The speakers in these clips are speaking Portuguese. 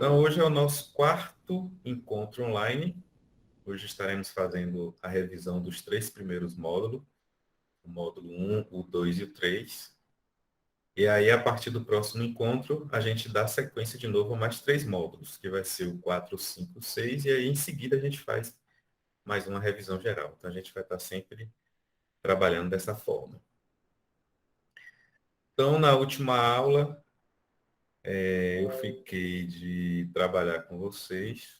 Então, hoje é o nosso quarto encontro online. Hoje estaremos fazendo a revisão dos 3 primeiros módulos, o módulo 1, o 2 e o 3. E aí, a partir do próximo encontro, a gente dá sequência de novo a mais 3 módulos, que vai ser o 4, o 5, o 6, e aí em seguida a gente faz mais uma revisão geral. Então, a gente vai estar sempre trabalhando dessa forma. Então, na última aula, eu fiquei de trabalhar com vocês,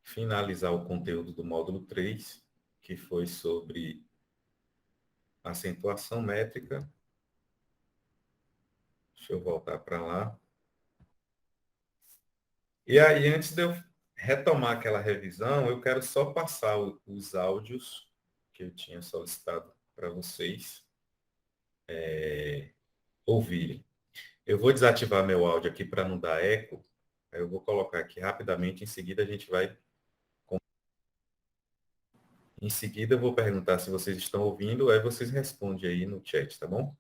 finalizar o conteúdo do módulo 3, que foi sobre acentuação métrica. Deixa eu voltar para lá. E aí, antes de eu retomar aquela revisão, eu quero só passar os áudios que eu tinha solicitado para vocês ouvirem. Eu vou desativar meu áudio aqui para não dar eco. Aí eu vou colocar aqui rapidamente, em seguida a gente vai. Em seguida eu vou perguntar se vocês estão ouvindo, aí vocês respondem aí no chat, tá bom?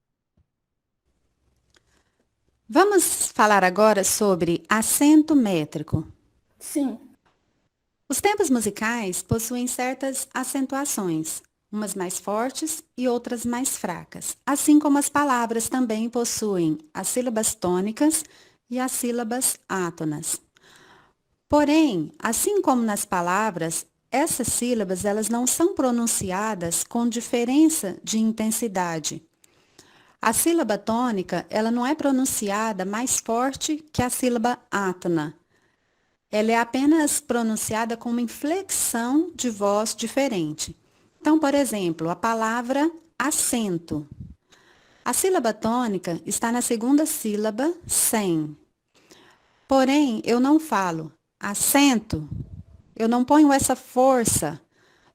Vamos falar agora sobre acento métrico. Sim. Os tempos musicais possuem certas acentuações, umas mais fortes e outras mais fracas, assim como as palavras também possuem as sílabas tônicas e as sílabas átonas. Porém, assim como nas palavras, essas sílabas elas não são pronunciadas com diferença de intensidade. A sílaba tônica, ela não é pronunciada mais forte que a sílaba átona. Ela é apenas pronunciada com uma inflexão de voz diferente. Então, por exemplo, a palavra acento. A sílaba tônica está na segunda sílaba, sem. Porém, eu não falo acento, eu não ponho essa força,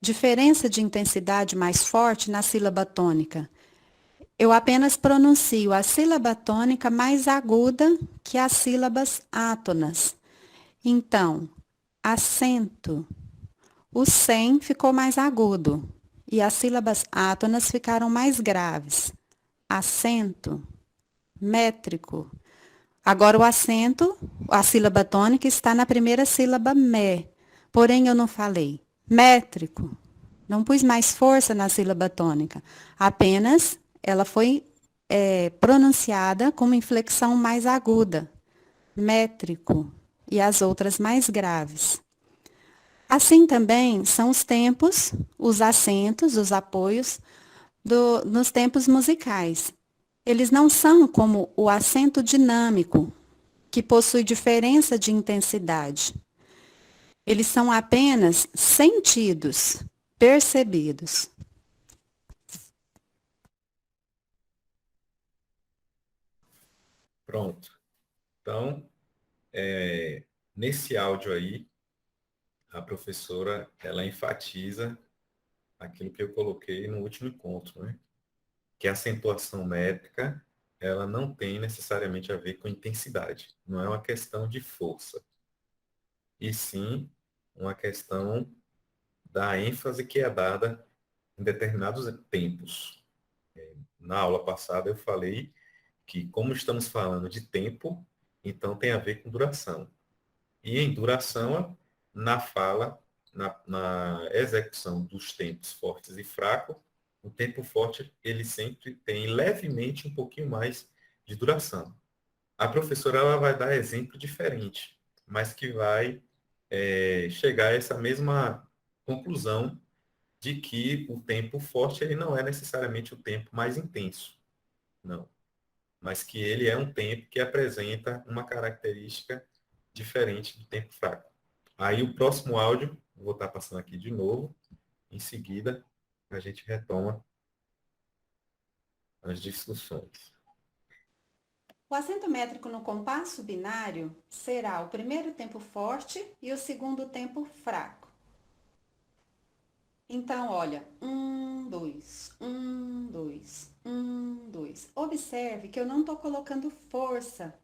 diferença de intensidade mais forte na sílaba tônica. Eu apenas pronuncio a sílaba tônica mais aguda que as sílabas átonas. Então, acento. O sem ficou mais agudo e as sílabas átonas ficaram mais graves. Acento, métrico. Agora o acento, a sílaba tônica está na primeira sílaba mé. Porém, eu não falei métrico. Não pus mais força na sílaba tônica. Apenas ela foi pronunciada com uma inflexão mais aguda. Métrico. E as outras mais graves. Assim também são os tempos, os acentos, os apoios nos tempos musicais. Eles não são como o acento dinâmico, que possui diferença de intensidade. Eles são apenas sentidos, percebidos. Pronto. Então, nesse áudio aí, a professora, ela enfatiza aquilo que eu coloquei no último encontro, né? Que a acentuação métrica, ela não tem necessariamente a ver com intensidade. Não é uma questão de força. E sim uma questão da ênfase que é dada em determinados tempos. Na aula passada eu falei que, como estamos falando de tempo, então tem a ver com duração. E em duração, na fala, na execução dos tempos fortes e fracos, o tempo forte ele sempre tem levemente um pouquinho mais de duração. A professora ela vai dar exemplo diferente, mas que vai chegar a essa mesma conclusão de que o tempo forte ele não é necessariamente o tempo mais intenso, não, mas que ele é um tempo que apresenta uma característica diferente do tempo fraco. Aí o próximo áudio, vou estar passando aqui de novo, em seguida a gente retoma as discussões. O acento métrico no compasso binário será o primeiro tempo forte e o segundo tempo fraco. Então, olha, 2, 2, 2. Observe que eu não estou colocando força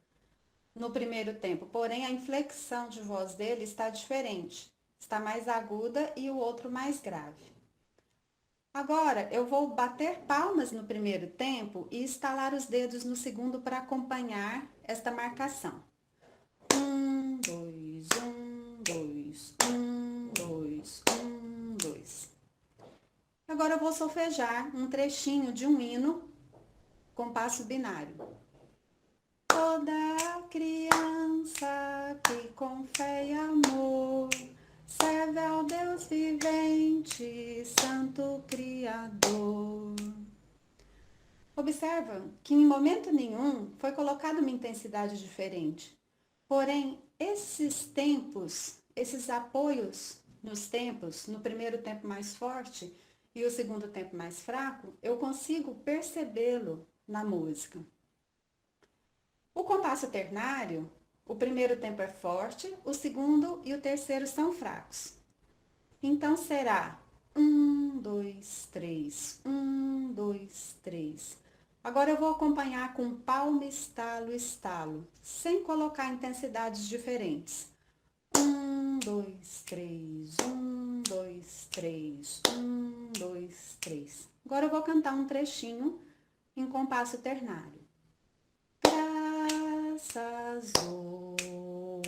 no primeiro tempo, porém a inflexão de voz dele está diferente. Está mais aguda e o outro mais grave. Agora, eu vou bater palmas no primeiro tempo e estalar os dedos no segundo para acompanhar esta marcação. Um, dois, um, dois, um, dois, um, dois. Agora eu vou solfejar um trechinho de um hino com passo binário. Toda criança que com fé e amor serve ao Deus vivente, Santo Criador. Observa que em momento nenhum foi colocada uma intensidade diferente. Porém, esses tempos, esses apoios nos tempos, no primeiro tempo mais forte e o segundo tempo mais fraco, eu consigo percebê-lo na música. O compasso ternário, o primeiro tempo é forte, o segundo e o terceiro são fracos. Então será 1, 2, 3, 1, 2, 3. Agora eu vou acompanhar com palma, estalo, estalo, sem colocar intensidades diferentes. 1, 2, 3, 1, 2, 3, 1, 2, 3. Agora eu vou cantar um trechinho em compasso ternário. Graças dou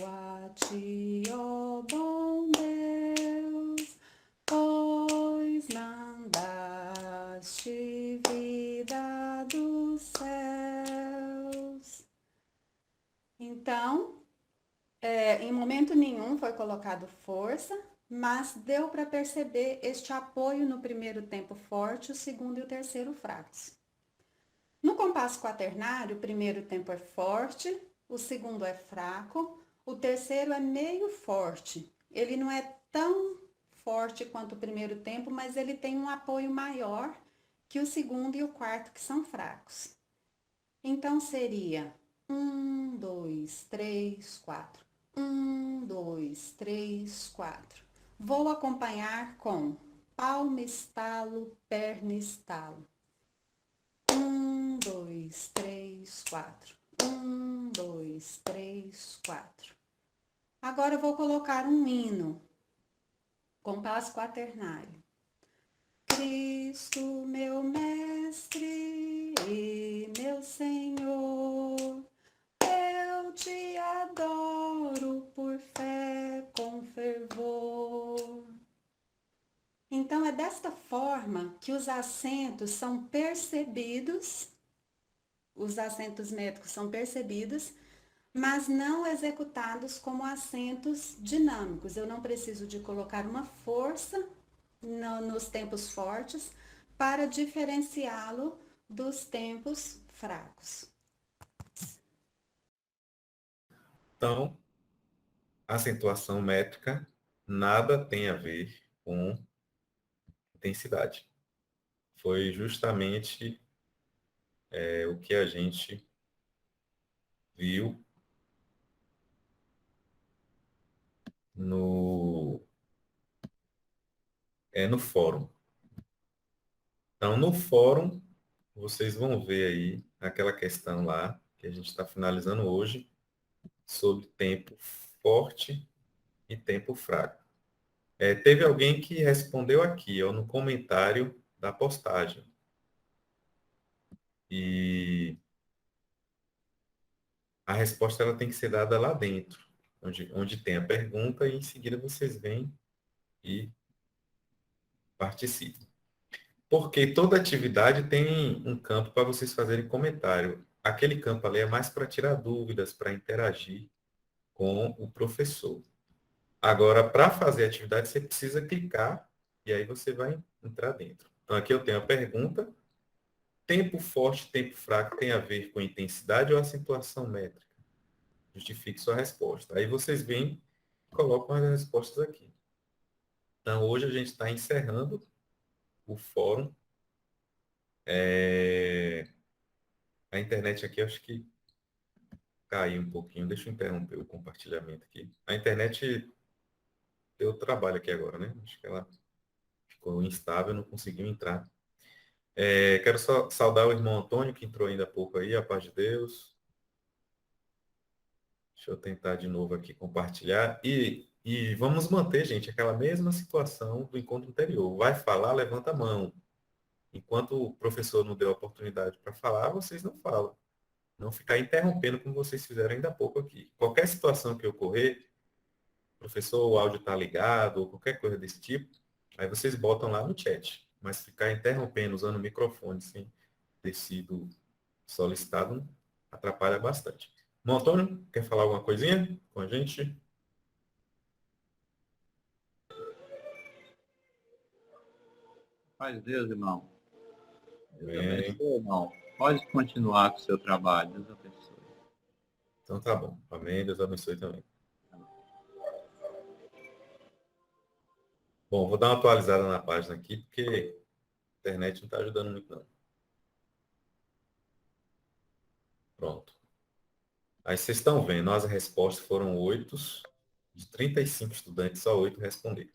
a ti, ó bom Deus, pois mandaste vida dos céus. Então, em momento nenhum foi colocado força, mas deu para perceber este apoio no primeiro tempo forte, o segundo e o terceiro fracos. No compasso quaternário, o primeiro tempo é forte, o segundo é fraco, o terceiro é meio forte. Ele não é tão forte quanto o primeiro tempo, mas ele tem um apoio maior que o segundo e o quarto, que são fracos. Então seria 1, 2, 3, 4. 1, 2, 3, 4. Vou acompanhar com palma, estalo, perna, estalo. 1, 2, 3, 4. 1, 2, 3, 4. Agora eu vou colocar um hino, compasso quaternário. Cristo, meu mestre e meu Senhor, eu te adoro por fé com fervor. Então é desta forma que os acentos são percebidos, os acentos métricos são percebidos, mas não executados como acentos dinâmicos. Eu não preciso de colocar uma força nos tempos fortes para diferenciá-lo dos tempos fracos. Então, acentuação métrica nada tem a ver com intensidade. Foi justamente o que a gente viu no, no fórum. Então, no fórum, vocês vão ver aí aquela questão lá que a gente está finalizando hoje sobre tempo forte e tempo fraco. Teve alguém que respondeu aqui, ó, no comentário da postagem. E a resposta ela tem que ser dada lá dentro, onde tem a pergunta, e em seguida vocês vêm e participam. Porque toda atividade tem um campo para vocês fazerem comentário. Aquele campo ali é mais para tirar dúvidas, para interagir com o professor. Agora, para fazer a atividade, você precisa clicar e aí você vai entrar dentro. Então, aqui eu tenho a pergunta: tempo forte, tempo fraco tem a ver com intensidade ou acentuação métrica? Justifique sua resposta. Aí vocês vêm e colocam as respostas aqui. Então, hoje a gente está encerrando o fórum. A internet aqui, acho que caiu um pouquinho. Deixa eu interromper o compartilhamento aqui. A internet deu trabalho aqui agora, né? Acho que ela ficou instável, não conseguiu entrar. Quero só saudar o irmão Antônio, que entrou ainda há pouco aí, a paz de Deus. Deixa eu tentar de novo aqui compartilhar. E vamos manter, gente, aquela mesma situação do encontro anterior. Vai falar, levanta a mão. Enquanto o professor não deu a oportunidade para falar, vocês não falam. Não ficar interrompendo como vocês fizeram ainda há pouco aqui. Qualquer situação que ocorrer, professor, o áudio está ligado, ou qualquer coisa desse tipo, aí vocês botam lá no chat. Mas ficar interrompendo usando o microfone sem ter sido solicitado atrapalha bastante. Bom, Antônio, quer falar alguma coisinha com a gente? Paz de Deus, irmão. Deus Bem, abençoe, irmão. Pode continuar com o seu trabalho. Deus abençoe. então tá bom. Amém. Deus abençoe também. Bom, vou dar uma atualizada na página aqui, porque a internet não está ajudando muito, não. Pronto. Aí vocês estão vendo, as respostas foram 8, de 35 estudantes, só 8 responderam.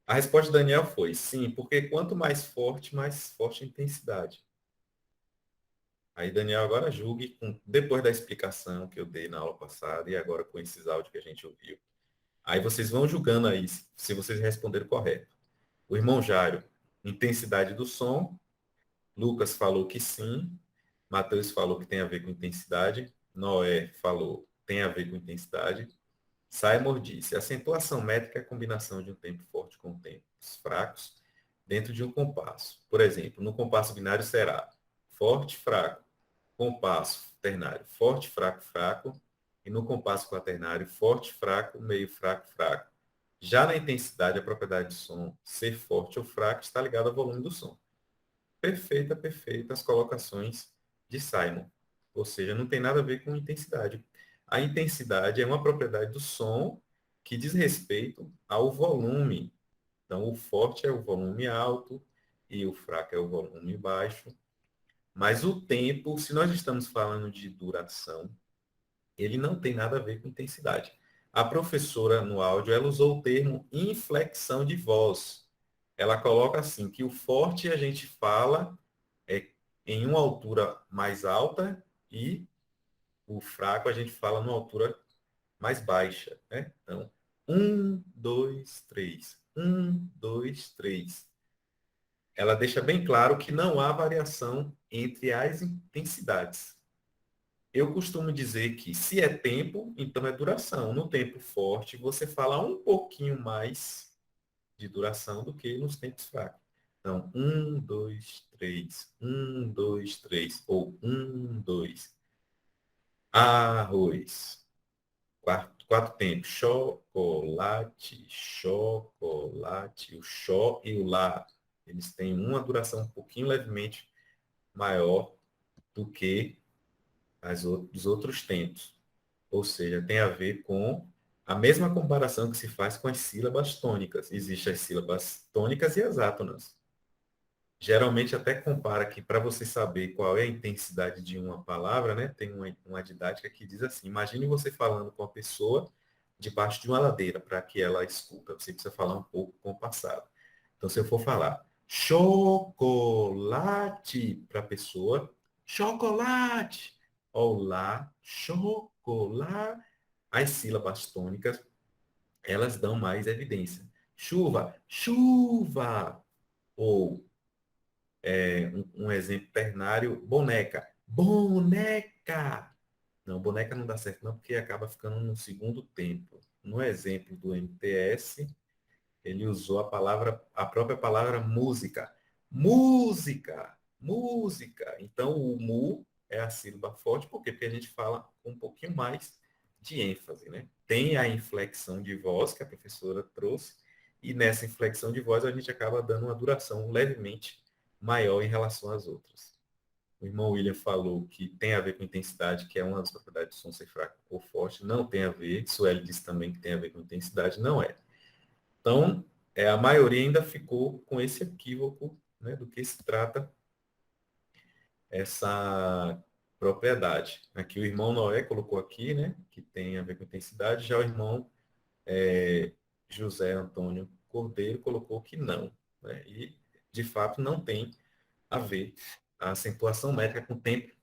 A resposta de Daniel foi sim, porque quanto mais forte a intensidade. Aí Daniel agora julgue, depois da explicação que eu dei na aula passada e agora com esses áudios que a gente ouviu. Aí vocês vão julgando aí se vocês responderam correto. O irmão Jário, intensidade do som. Lucas falou que sim. Matheus falou que tem a ver com intensidade. Noé falou tem a ver com intensidade. Simon disse, acentuação métrica é a combinação de um tempo forte com tempos fracos dentro de um compasso. Por exemplo, no compasso binário será forte, fraco, compasso ternário, forte, fraco, fraco, e no compasso quaternário, forte, fraco, meio fraco, fraco. Já na intensidade, a propriedade do som ser forte ou fraco está ligada ao volume do som. Perfeita as colocações de Simon. Ou seja, não tem nada a ver com intensidade. A intensidade é uma propriedade do som que diz respeito ao volume. Então, o forte é o volume alto e o fraco é o volume baixo. Mas o tempo, se nós estamos falando de duração, ele não tem nada a ver com intensidade. A professora, no áudio, ela usou o termo inflexão de voz. Ela coloca assim, que o forte a gente fala em uma altura mais alta e o fraco a gente fala numa altura mais baixa, né? Então, um, dois, três. Um, dois, três. Ela deixa bem claro que não há variação entre as intensidades. Eu costumo dizer que se é tempo, então é duração. No tempo forte, você fala um pouquinho mais de duração do que nos tempos fracos. Então, um, dois, três. Um, dois, três. Ou um, dois. Arroz. Quatro tempos. Chocolate, chocolate. O xó e o lá. Eles têm uma duração um pouquinho levemente maior do que os outros tempos. Ou seja, tem a ver com a mesma comparação que se faz com as sílabas tônicas. Existem as sílabas tônicas e as átonas. Geralmente até compara que para você saber qual é a intensidade de uma palavra, né, tem uma didática que diz assim, imagine você falando com a pessoa debaixo de uma ladeira, para que ela escuta. Você precisa falar um pouco com o passado. Então, se eu for falar chocolate para a pessoa, chocolate. Olá, chocolate. As sílabas tônicas, elas dão mais evidência. Chuva, chuva. Ou um exemplo ternário, boneca. Boneca! Não, boneca não dá certo não, porque acaba ficando no segundo tempo. No exemplo do MTS, ele usou a própria palavra música. Música! Música! Então, o mu é a sílaba forte, por quê? Porque a gente fala com um pouquinho mais de ênfase, né? Tem a inflexão de voz que a professora trouxe, e nessa inflexão de voz a gente acaba dando uma duração levemente maior em relação às outras. O irmão William falou que tem a ver com intensidade, que é uma das propriedades do som ser fraco ou forte. Não tem a ver. Sueli disse também que tem a ver com intensidade. Não é. Então, a maioria ainda ficou com esse equívoco, né, do que se trata essa propriedade. Aqui o irmão Noé colocou aqui, né, que tem a ver com intensidade. Já o irmão José Antônio Cordeiro colocou que não. Né, e, de fato, não tem a ver a acentuação métrica com tempo,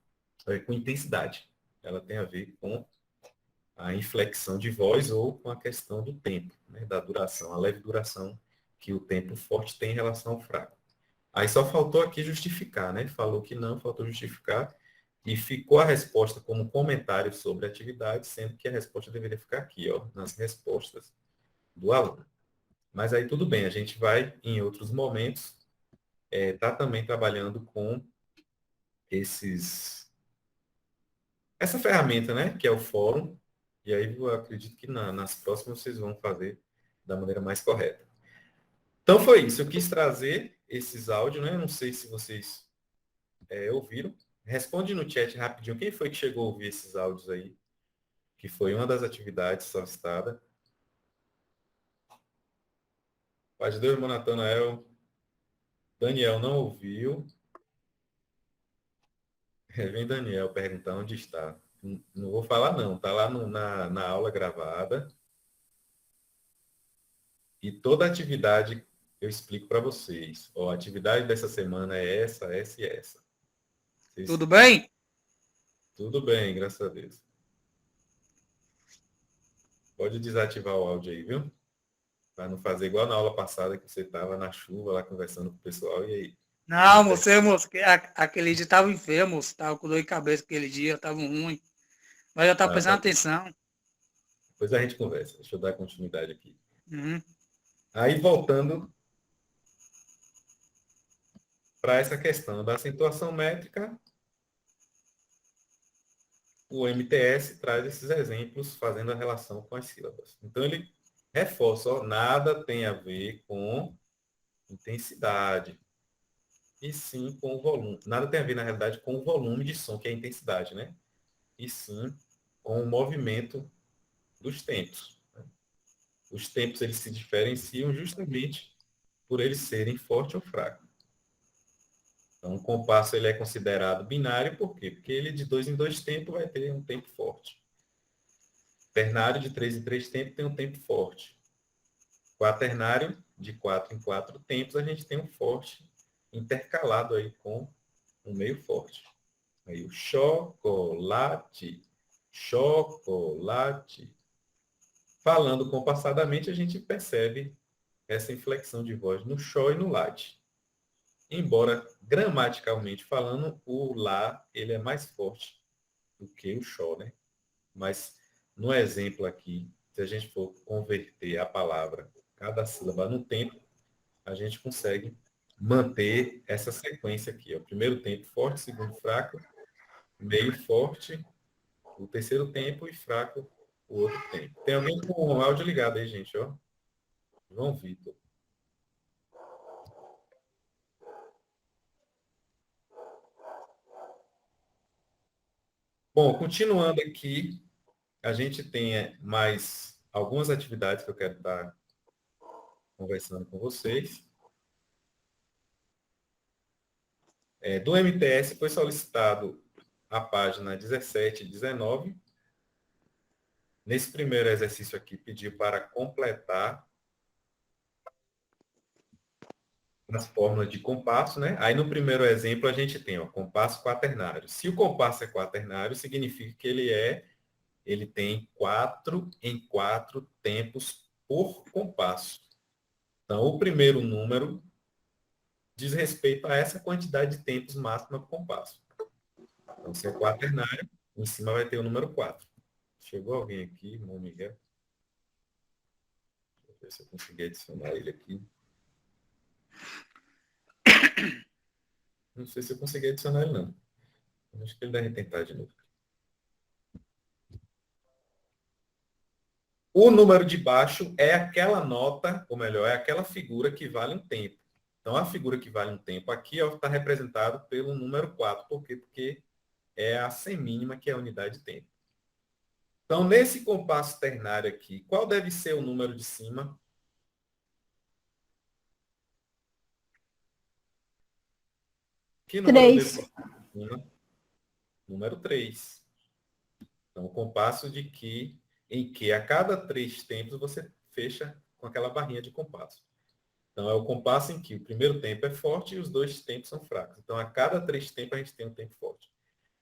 com intensidade. Ela tem a ver com a inflexão de voz ou com a questão do tempo, né, da duração, a leve duração que o tempo forte tem em relação ao fraco. Aí só faltou aqui justificar, né? Falou que não, faltou justificar. e ficou a resposta como comentário sobre a atividade, sendo que a resposta deveria ficar aqui, ó, nas respostas do aluno. Mas aí tudo bem, a gente vai, em outros momentos, tá também trabalhando com essa ferramenta, né, que é o fórum, e aí eu acredito que nas próximas vocês vão fazer da maneira mais correta. Então foi isso, eu quis trazer esses áudios, né, não sei se vocês ouviram. Responde no chat rapidinho, quem foi que chegou a ouvir esses áudios aí, que foi uma das atividades solicitada. Paz de Deus, irmão Natanael. Daniel não ouviu. Vem Daniel perguntar onde está. Não vou falar não, está lá na aula gravada. E toda atividade eu explico para vocês. Ó, a atividade dessa semana é essa e essa. Tudo bem? Tudo bem, graças a Deus. Pode desativar o áudio aí, viu? Para não fazer igual na aula passada que você estava na chuva lá conversando com o pessoal. E aí? Não, moço, aquele dia estava enfermo, moço, estava com dor de cabeça aquele dia, estava ruim. Mas eu estava prestando atenção. Depois a gente conversa. Deixa eu dar continuidade aqui. Uhum. Aí, voltando para essa questão da acentuação métrica, o MTS traz esses exemplos fazendo a relação com as sílabas. Então, ele reforça, ó, nada tem a ver com intensidade, e sim com o volume. Nada tem a ver, na realidade, com o volume de som, que é a intensidade, né? E sim com o movimento dos tempos. Os tempos, eles se diferenciam justamente por eles serem forte ou fraco. Então, o compasso ele é considerado binário, por quê? Porque ele de 2 em 2 tempos vai ter um tempo forte. Ternário de 3 em 3 tempos tem um tempo forte. Quaternário de 4 em 4 tempos a gente tem um forte intercalado aí com um meio forte. Aí o chocolate, chocolate. Falando compassadamente, a gente percebe essa inflexão de voz no cho e no late. Embora gramaticalmente falando, o lá ele é mais forte do que o cho, né? Mas no exemplo aqui, se a gente for converter a palavra, cada sílaba no tempo, a gente consegue manter essa sequência aqui. O primeiro tempo forte, segundo fraco, meio forte, o terceiro tempo e fraco o outro tempo. Tem alguém com o áudio ligado aí, gente, ó. João Vitor. Bom, continuando aqui, a gente tem mais algumas atividades que eu quero estar conversando com vocês. Do MTS foi solicitado a página 17 e 19. Nesse primeiro exercício aqui, pediu para completar as fórmulas de compasso, né? Aí no primeiro exemplo a gente tem, ó, compasso quaternário. Se o compasso é quaternário, significa que ele tem 4 em 4 tempos por compasso. Então, o primeiro número diz respeito a essa quantidade de tempos máxima do compasso. Então, se é quaternário, em cima vai ter o número 4. Chegou alguém aqui, irmão Miguel? Deixa eu ver se eu consegui adicionar ele aqui. Não sei se eu consegui adicionar ele, não. Acho que ele deve tentar de novo. O número de baixo é aquela nota, ou melhor, é aquela figura que vale um tempo. Então, a figura que vale um tempo aqui está representado pelo número 4. Por quê? Porque é a semínima, que é a unidade de tempo. Então, nesse compasso ternário aqui, qual deve ser o número de cima? Que número eu devo 3. colocar em cima? Número 3. Então, o compasso em que a cada 3 tempos você fecha com aquela barrinha de compasso. Então, é o compasso em que o primeiro tempo é forte e os 2 tempos são fracos. Então, a cada 3 tempos, a gente tem um tempo forte.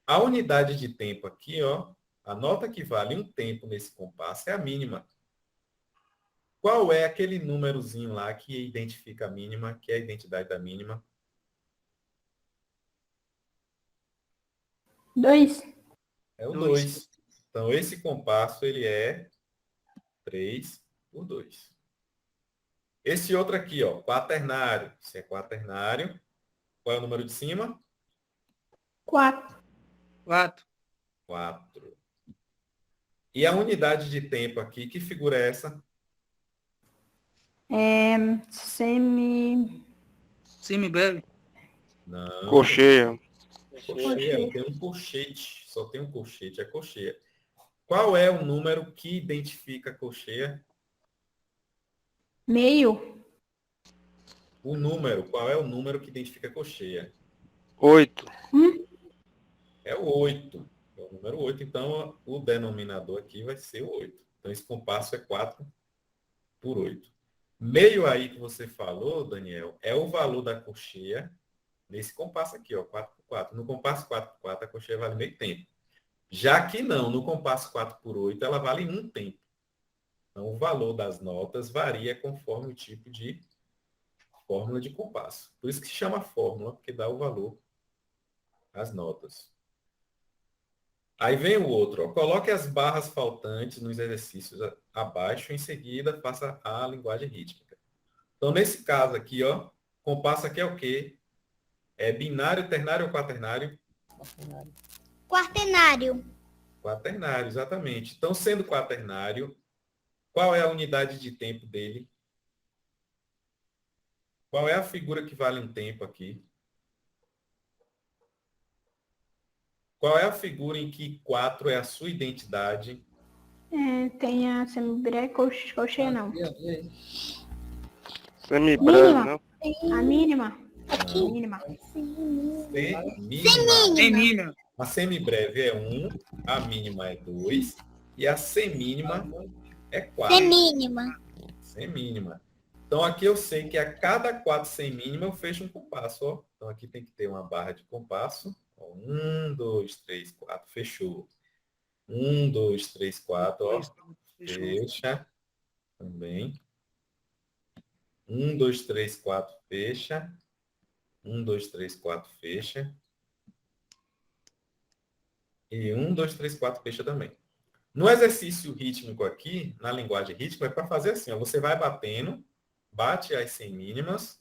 A unidade de tempo aqui, ó, a nota que vale um tempo nesse compasso é a mínima. Qual é aquele númerozinho lá que identifica a mínima, que é a identidade da mínima? 2. É o Dois. 2. Então, esse compasso, ele é 3 por 2. Esse outro aqui, ó, quaternário. Se é quaternário, qual é o número de cima? 4. 4. 4. E a unidade de tempo aqui, que figura é essa? Semibreve. Não. Cocheia. Cocheia, tem um colchete. Só tem um colchete, é cocheia. Qual é o número que identifica a cocheia? Meio. O número, qual é o número que identifica a cocheia? 8. É o 8. É o número 8. Então, o denominador aqui vai ser o 8. Então, esse compasso é 4 por 8. Meio aí que você falou, Daniel, é o valor da cocheia nesse compasso aqui, ó, 4 por 4. No compasso 4 por 4, a cocheia vale meio tempo. Já que não, no compasso 4 por 8, ela vale um tempo. Então, o valor das notas varia conforme o tipo de fórmula de compasso. Por isso que se chama fórmula, porque dá o valor às notas. Aí vem o outro, ó. Coloque as barras faltantes nos exercícios abaixo, em seguida faça a linguagem rítmica. Então, nesse caso aqui, ó, compasso aqui é o quê? É binário, ternário ou quaternário? Quaternário. Quaternário, exatamente. Então, sendo quaternário, qual é a unidade de tempo dele? Qual é a figura que vale um tempo aqui? Qual é a figura em que 4 é a sua identidade? Tem a semibreve, cocheia não. Semibreve, Mínima. não? A mínima. Aqui. Mínima. Semínima. Semínima. A semibreve é 1, a mínima é 2 e a semínima é 4. Semínima. Semínima. Então, aqui eu sei que a cada 4 semínima eu fecho um compasso. Ó. Então, aqui tem que ter uma barra de compasso. 1, 2, 3, 4, fechou. 1, 2, 3, 4, ó. Fecha. Também. 1, 2, 3, 4, fecha. 1, 2, 3, 4, fecha. E 1, 2, 3, 4, fecha também. No exercício rítmico aqui, na linguagem rítmica, é para fazer assim, ó, você vai batendo, bate as semínimas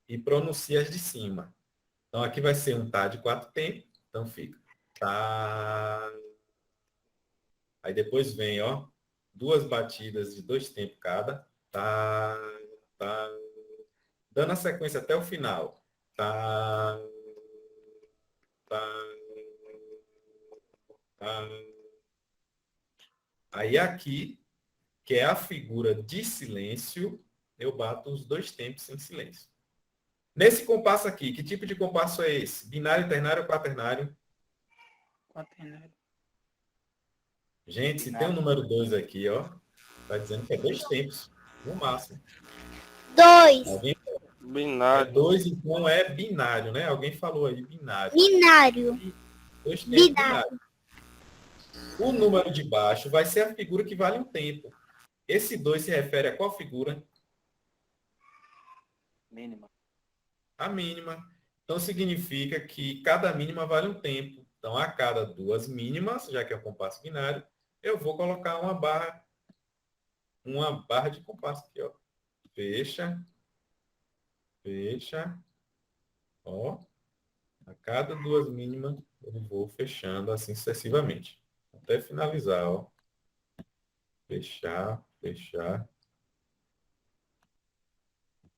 e pronuncia as de cima. Então, aqui vai ser um tá de 4 tempos, então fica tá. Aí depois vem, ó, 2 batidas de 2 tempos cada, tá, tá, dando a sequência até o final. Tá, tá, tá. Aí aqui, que é a figura de silêncio, eu bato os 2 tempos em silêncio. Nesse compasso aqui, que tipo de compasso é esse? Binário, ternário ou quaternário? Quaternário. Gente, se tem o número 2 aqui, ó, tá dizendo que é 2 tempos, no máximo. 2. Alguém é Binário. 2, então é binário, né? Alguém falou aí, binário. Binário. 2 tempos Binário. binário. O número de baixo vai ser a figura que vale um tempo. Esse 2 se refere a qual figura? Mínima. A mínima. Então, significa que cada mínima vale um tempo. Então, a cada 2 mínimas, já que é um compasso binário, eu vou colocar uma barra de compasso aqui, ó. Fecha, fecha, ó. A cada 2 mínimas, eu vou fechando assim sucessivamente, até finalizar, ó. Fechar, fechar.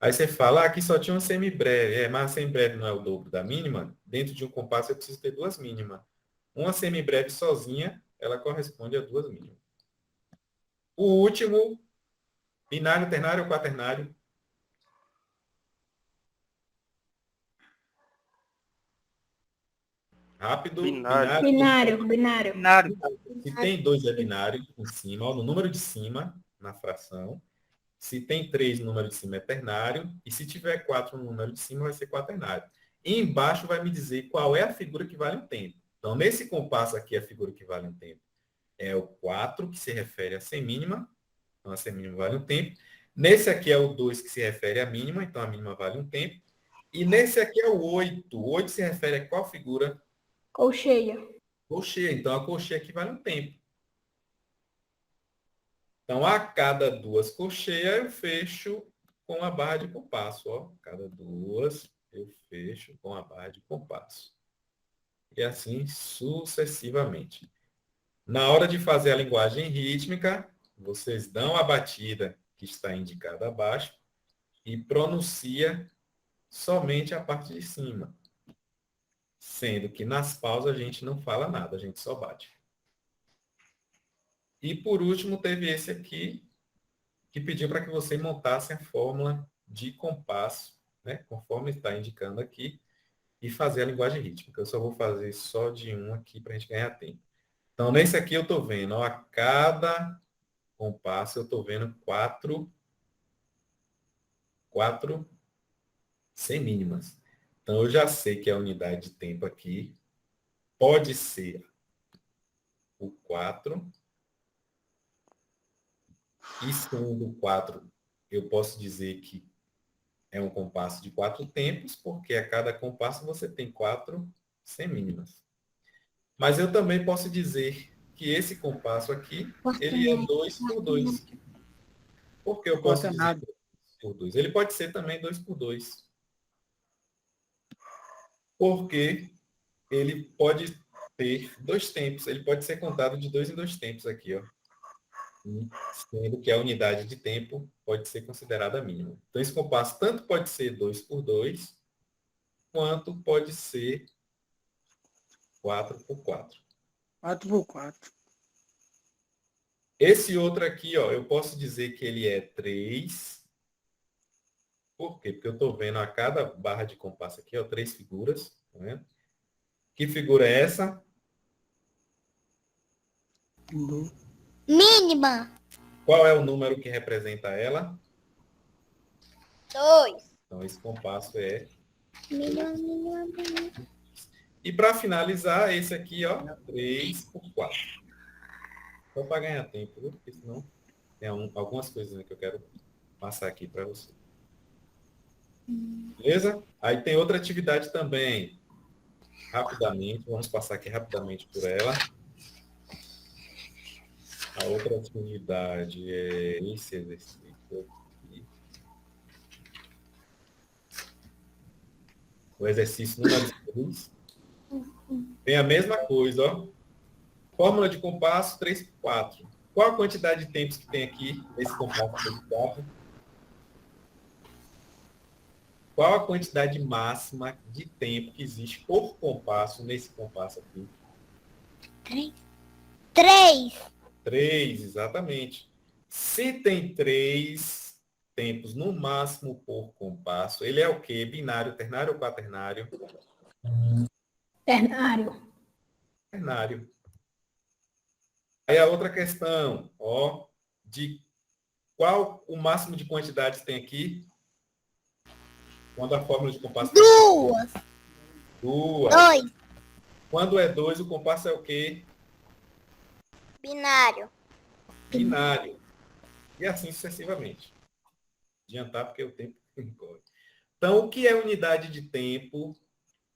Aí você fala, aqui só tinha uma semibreve. Mas a semibreve não é o dobro da mínima? Dentro de um compasso eu preciso ter 2 mínimas. Uma semibreve sozinha, ela corresponde a 2 mínimas. O último, binário, ternário ou quaternário? Rápido. Binário. Binário. Binário. Se tem 2 é binário em cima, ó, no número de cima, na fração. Se tem 3 no número de cima é ternário. E se tiver 4 no número de cima, vai ser quaternário. E embaixo vai me dizer qual é a figura que vale um tempo. Então, nesse compasso aqui, a figura que vale um tempo é o 4, que se refere a semínima. Então, a semínima vale um tempo. Nesse aqui é o 2, que se refere à mínima. Então, a mínima vale um tempo. E nesse aqui é o 8. O 8 se refere a qual figura? Colcheia. Cocheia. Então, a cocheia aqui vale um tempo. Então, a cada 2 cocheias, eu fecho com a barra de compasso. Ó. Cada 2, eu fecho com a barra de compasso. E assim sucessivamente. Na hora de fazer a linguagem rítmica, vocês dão a batida que está indicada abaixo e pronuncia somente a parte de cima. Sendo que nas pausas a gente não fala nada, a gente só bate. E por último, teve esse aqui, que pediu para que você montasse a fórmula de compasso, né, conforme está indicando aqui, e fazer a linguagem rítmica. Eu só vou fazer só de um aqui para a gente ganhar tempo. Então, nesse aqui eu estou vendo, ó, a cada compasso eu estou vendo 4 semínimas. Então, eu já sei que a unidade de tempo aqui pode ser o 4. E sendo o 4, eu posso dizer que é um compasso de 4 tempos, porque a cada compasso você tem 4 semínimas. Mas eu também posso dizer que esse compasso aqui, ele é 2 por 2. Por que eu posso dizer Coordenado. 2 por 2? Ele pode ser também 2 por 2. Porque ele pode ter 2 tempos. Ele pode ser contado de 2 em 2 tempos aqui, ó. Sendo que a unidade de tempo pode ser considerada mínima. Então, esse compasso tanto pode ser 2 por 2, quanto pode ser 4 por 4. 4x4. Esse outro aqui, ó, eu posso dizer que ele é 3. Por quê? Porque eu estou vendo a cada barra de compasso aqui, ó, 3 figuras. Tá vendo? Que figura é essa? Mínima. Qual é o número que representa ela? 2. Então, esse compasso é... Mínima. E para finalizar, esse aqui, ó, 3 por 4. Só para ganhar tempo, viu? Porque senão tem algumas coisas, né, que eu quero passar aqui para você. Beleza? Aí tem outra atividade também. Rapidamente, vamos passar aqui rapidamente por ela. A outra atividade é esse exercício aqui. O exercício número 6. Tem a mesma coisa, ó. Fórmula de compasso 3 por 4. Qual a quantidade de tempos que tem aqui nesse compasso 3 por 4? Qual a quantidade máxima de tempo que existe por compasso nesse compasso aqui? 3. 3, exatamente. Se tem 3 tempos no máximo por compasso, ele é o quê? Binário, ternário ou quaternário? Ternário. Ternário. Aí a outra questão, ó, de qual o máximo de quantidades tem aqui? Quando a fórmula de compasso... 2. 2. 2. Quando é 2, o compasso é o quê? Binário. Binário. E assim sucessivamente. Adiantar porque o tempo corre. Então, o que é unidade de tempo?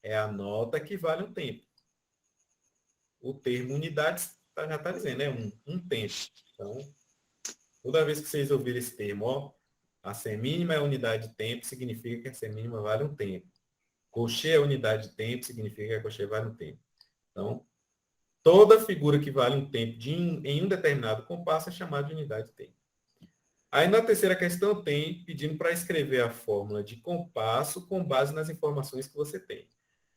É a nota que vale um tempo. O termo unidades já está dizendo, é um tempo. Então, toda vez que vocês ouvirem esse termo, ó, a semínima é unidade de tempo, significa que a semínima vale um tempo. Cocheia é unidade de tempo, significa que a cocheia vale um tempo. Então, toda figura que vale um tempo em um determinado compasso é chamada de unidade de tempo. Aí na terceira questão tem pedindo para escrever a fórmula de compasso com base nas informações que você tem.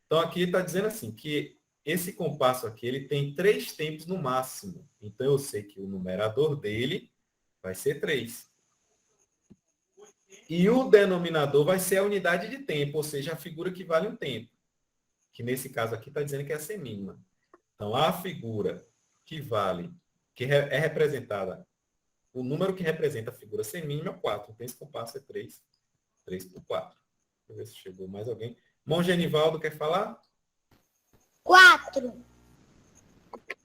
Então aqui está dizendo assim, que esse compasso aqui ele tem 3 tempos no máximo. Então eu sei que o numerador dele vai ser 3. E o denominador vai ser a unidade de tempo, ou seja, a figura que vale um tempo. Que nesse caso aqui está dizendo que é a semínima. Então, a figura que vale, que é representada, o número que representa a figura semínima é o 4. Então, esse compasso é 3. 3 por 4. Deixa eu ver se chegou mais alguém. Irmão Genivaldo, quer falar? 4.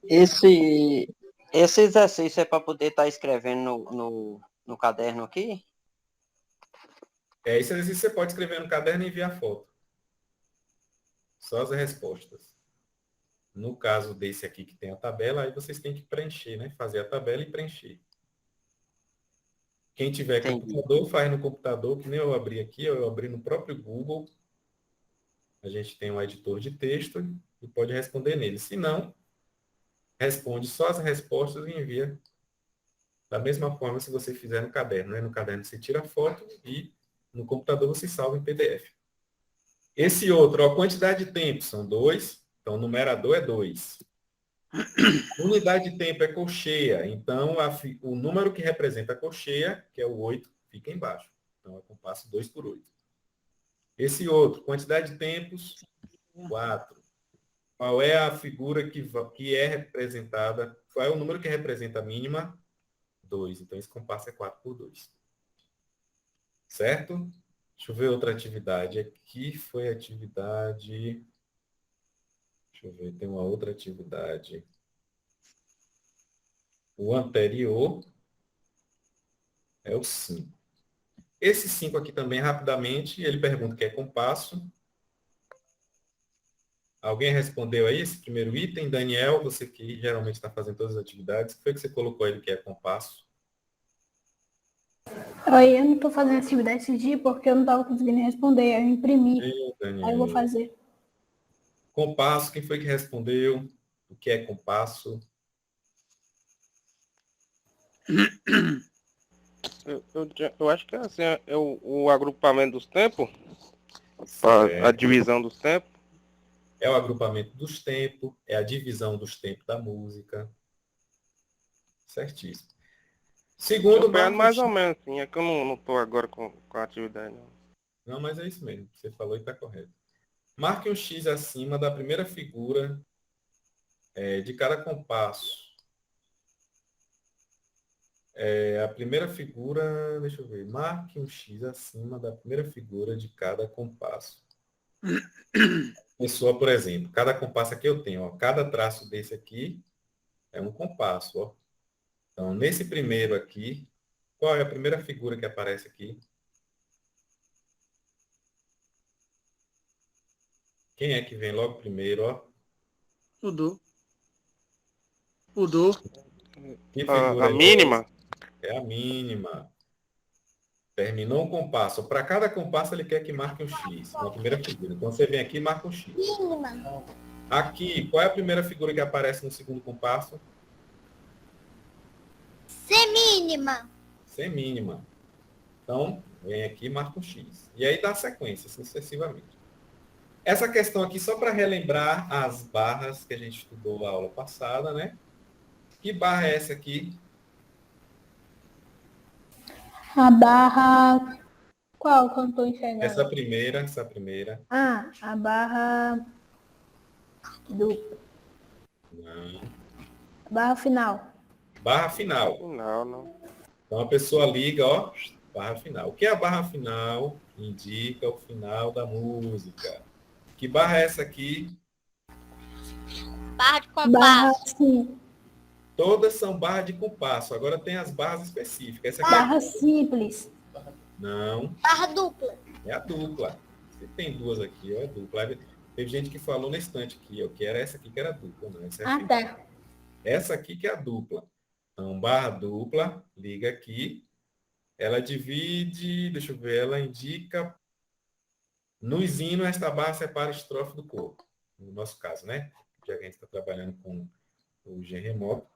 Esse exercício é para poder estar escrevendo no caderno aqui? Esse exercício você pode escrever no caderno e enviar foto. Só as respostas. No caso desse aqui que tem a tabela, aí vocês têm que preencher, né? Fazer a tabela e preencher. Quem tiver Entendi. computador, faz no computador, que nem eu abri aqui, eu abri no próprio Google. A gente tem um editor de texto e pode responder nele. Se não, responde só as respostas e envia da mesma forma se você fizer no caderno, né? No caderno você tira a foto e no computador você salva em PDF. Esse outro, a quantidade de tempo são 2, então o numerador é 2. Unidade de tempo é colcheia, então o número que representa a colcheia, que é o 8, fica embaixo. Então é compasso 2 por 8. Esse outro, quantidade de tempos, 4. Qual é a figura que é representada? Qual é o número que representa a mínima? 2. Então esse compasso é 4 por 2. Certo? Deixa eu ver outra atividade. Aqui foi a atividade... Deixa eu ver, tem uma outra atividade. O anterior é o 5. Esse 5 aqui também, rapidamente, ele pergunta o que é compasso. Alguém respondeu aí esse primeiro item? Daniel, você que geralmente está fazendo todas as atividades, o que foi que você colocou aí do que é compasso? Aí eu não tô fazendo atividade esse dia porque eu não tava conseguindo responder. Aí eu imprimi. Daniel. Aí eu vou fazer. Compasso, quem foi que respondeu? O que é compasso? Eu acho que é assim, é o agrupamento dos tempos, a Certo. divisão dos tempos. É o agrupamento dos tempos, é a divisão dos tempos da música. Certíssimo. Segundo, Eu pego Marco mais X. ou menos, assim, é que eu não tô agora com a atividade, não. Não, mas é isso mesmo. Você falou e está correto. Marque um X acima da primeira figura de cada compasso. A primeira figura, deixa eu ver. Marque um X acima da primeira figura de cada compasso. Pessoa, por exemplo, cada compasso aqui eu tenho, ó, cada traço desse aqui é um compasso, ó. Então, nesse primeiro aqui, qual é a primeira figura que aparece aqui? Quem é que vem logo primeiro, ó? O do. Que figura A mínima? é a mínima. Terminou um compasso. Para cada compasso, ele quer que marque um X, na primeira figura. Então, você vem aqui e marca um X. Mínima. Aqui, qual é a primeira figura que aparece no segundo compasso? Semínima. Semínima. Então, vem aqui e marca um X. E aí dá sequência, sucessivamente. Essa questão aqui, só para relembrar as barras que a gente estudou na aula passada, né? Que barra é essa aqui? A barra... Qual que eu não tô enxergando? Essa primeira. Ah, a barra... dupla. Não. Barra final. Barra final. Não. Então a pessoa liga, ó, barra final. O que é a barra final? Indica o final da música. Que barra é essa aqui? Barra de Barra, compasso. sim. Todas são barras de compasso. Agora tem as barras específicas. Essa aqui Barra simples. não, Barra dupla. é a dupla. Se tem duas aqui, ó, é dupla. Teve gente que falou na estante aqui, ó, que era essa aqui que era dupla. Não, essa é a Ah, final. tá. Essa aqui que é a dupla. Então, barra dupla, liga aqui. Ela divide, deixa eu ver, ela indica. Nos hinos, esta barra separa a estrofe do corpo. No nosso caso, né? Já que a gente está trabalhando com o G remoto.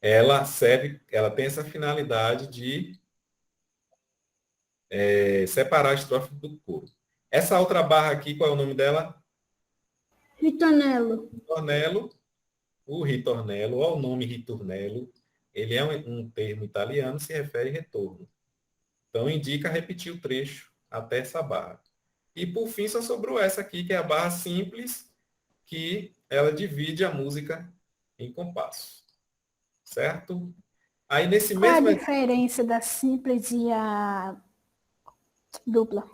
Ela tem essa finalidade de separar a estrofe do corpo. Essa outra barra aqui, qual é o nome dela? Ritornello. Ritornello. O ritornello, ou o nome ritornello, ele é um termo italiano, se refere a retorno. Então, indica repetir o trecho até essa barra. E, por fim, só sobrou essa aqui, que é a barra simples, que ela divide a música em compassos. Certo? Aí, nesse Qual a mesmo... diferença da simples e a dupla?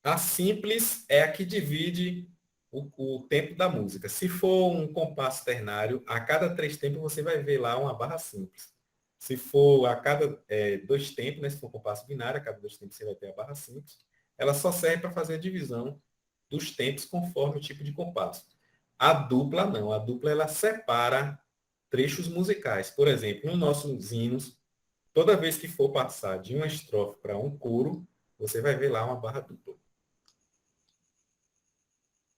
A simples é a que divide o tempo da música. Se for um compasso ternário, a cada 3 tempos você vai ver lá uma barra simples. Se for a cada 2 tempos, né, se for um compasso binário, a cada 2 tempos você vai ter a barra simples. Ela só serve para fazer a divisão dos tempos conforme o tipo de compasso. A dupla não. A dupla ela separa trechos musicais. Por exemplo, nos nossos hinos, toda vez que for passar de uma estrofe para um coro, você vai ver lá uma barra dupla.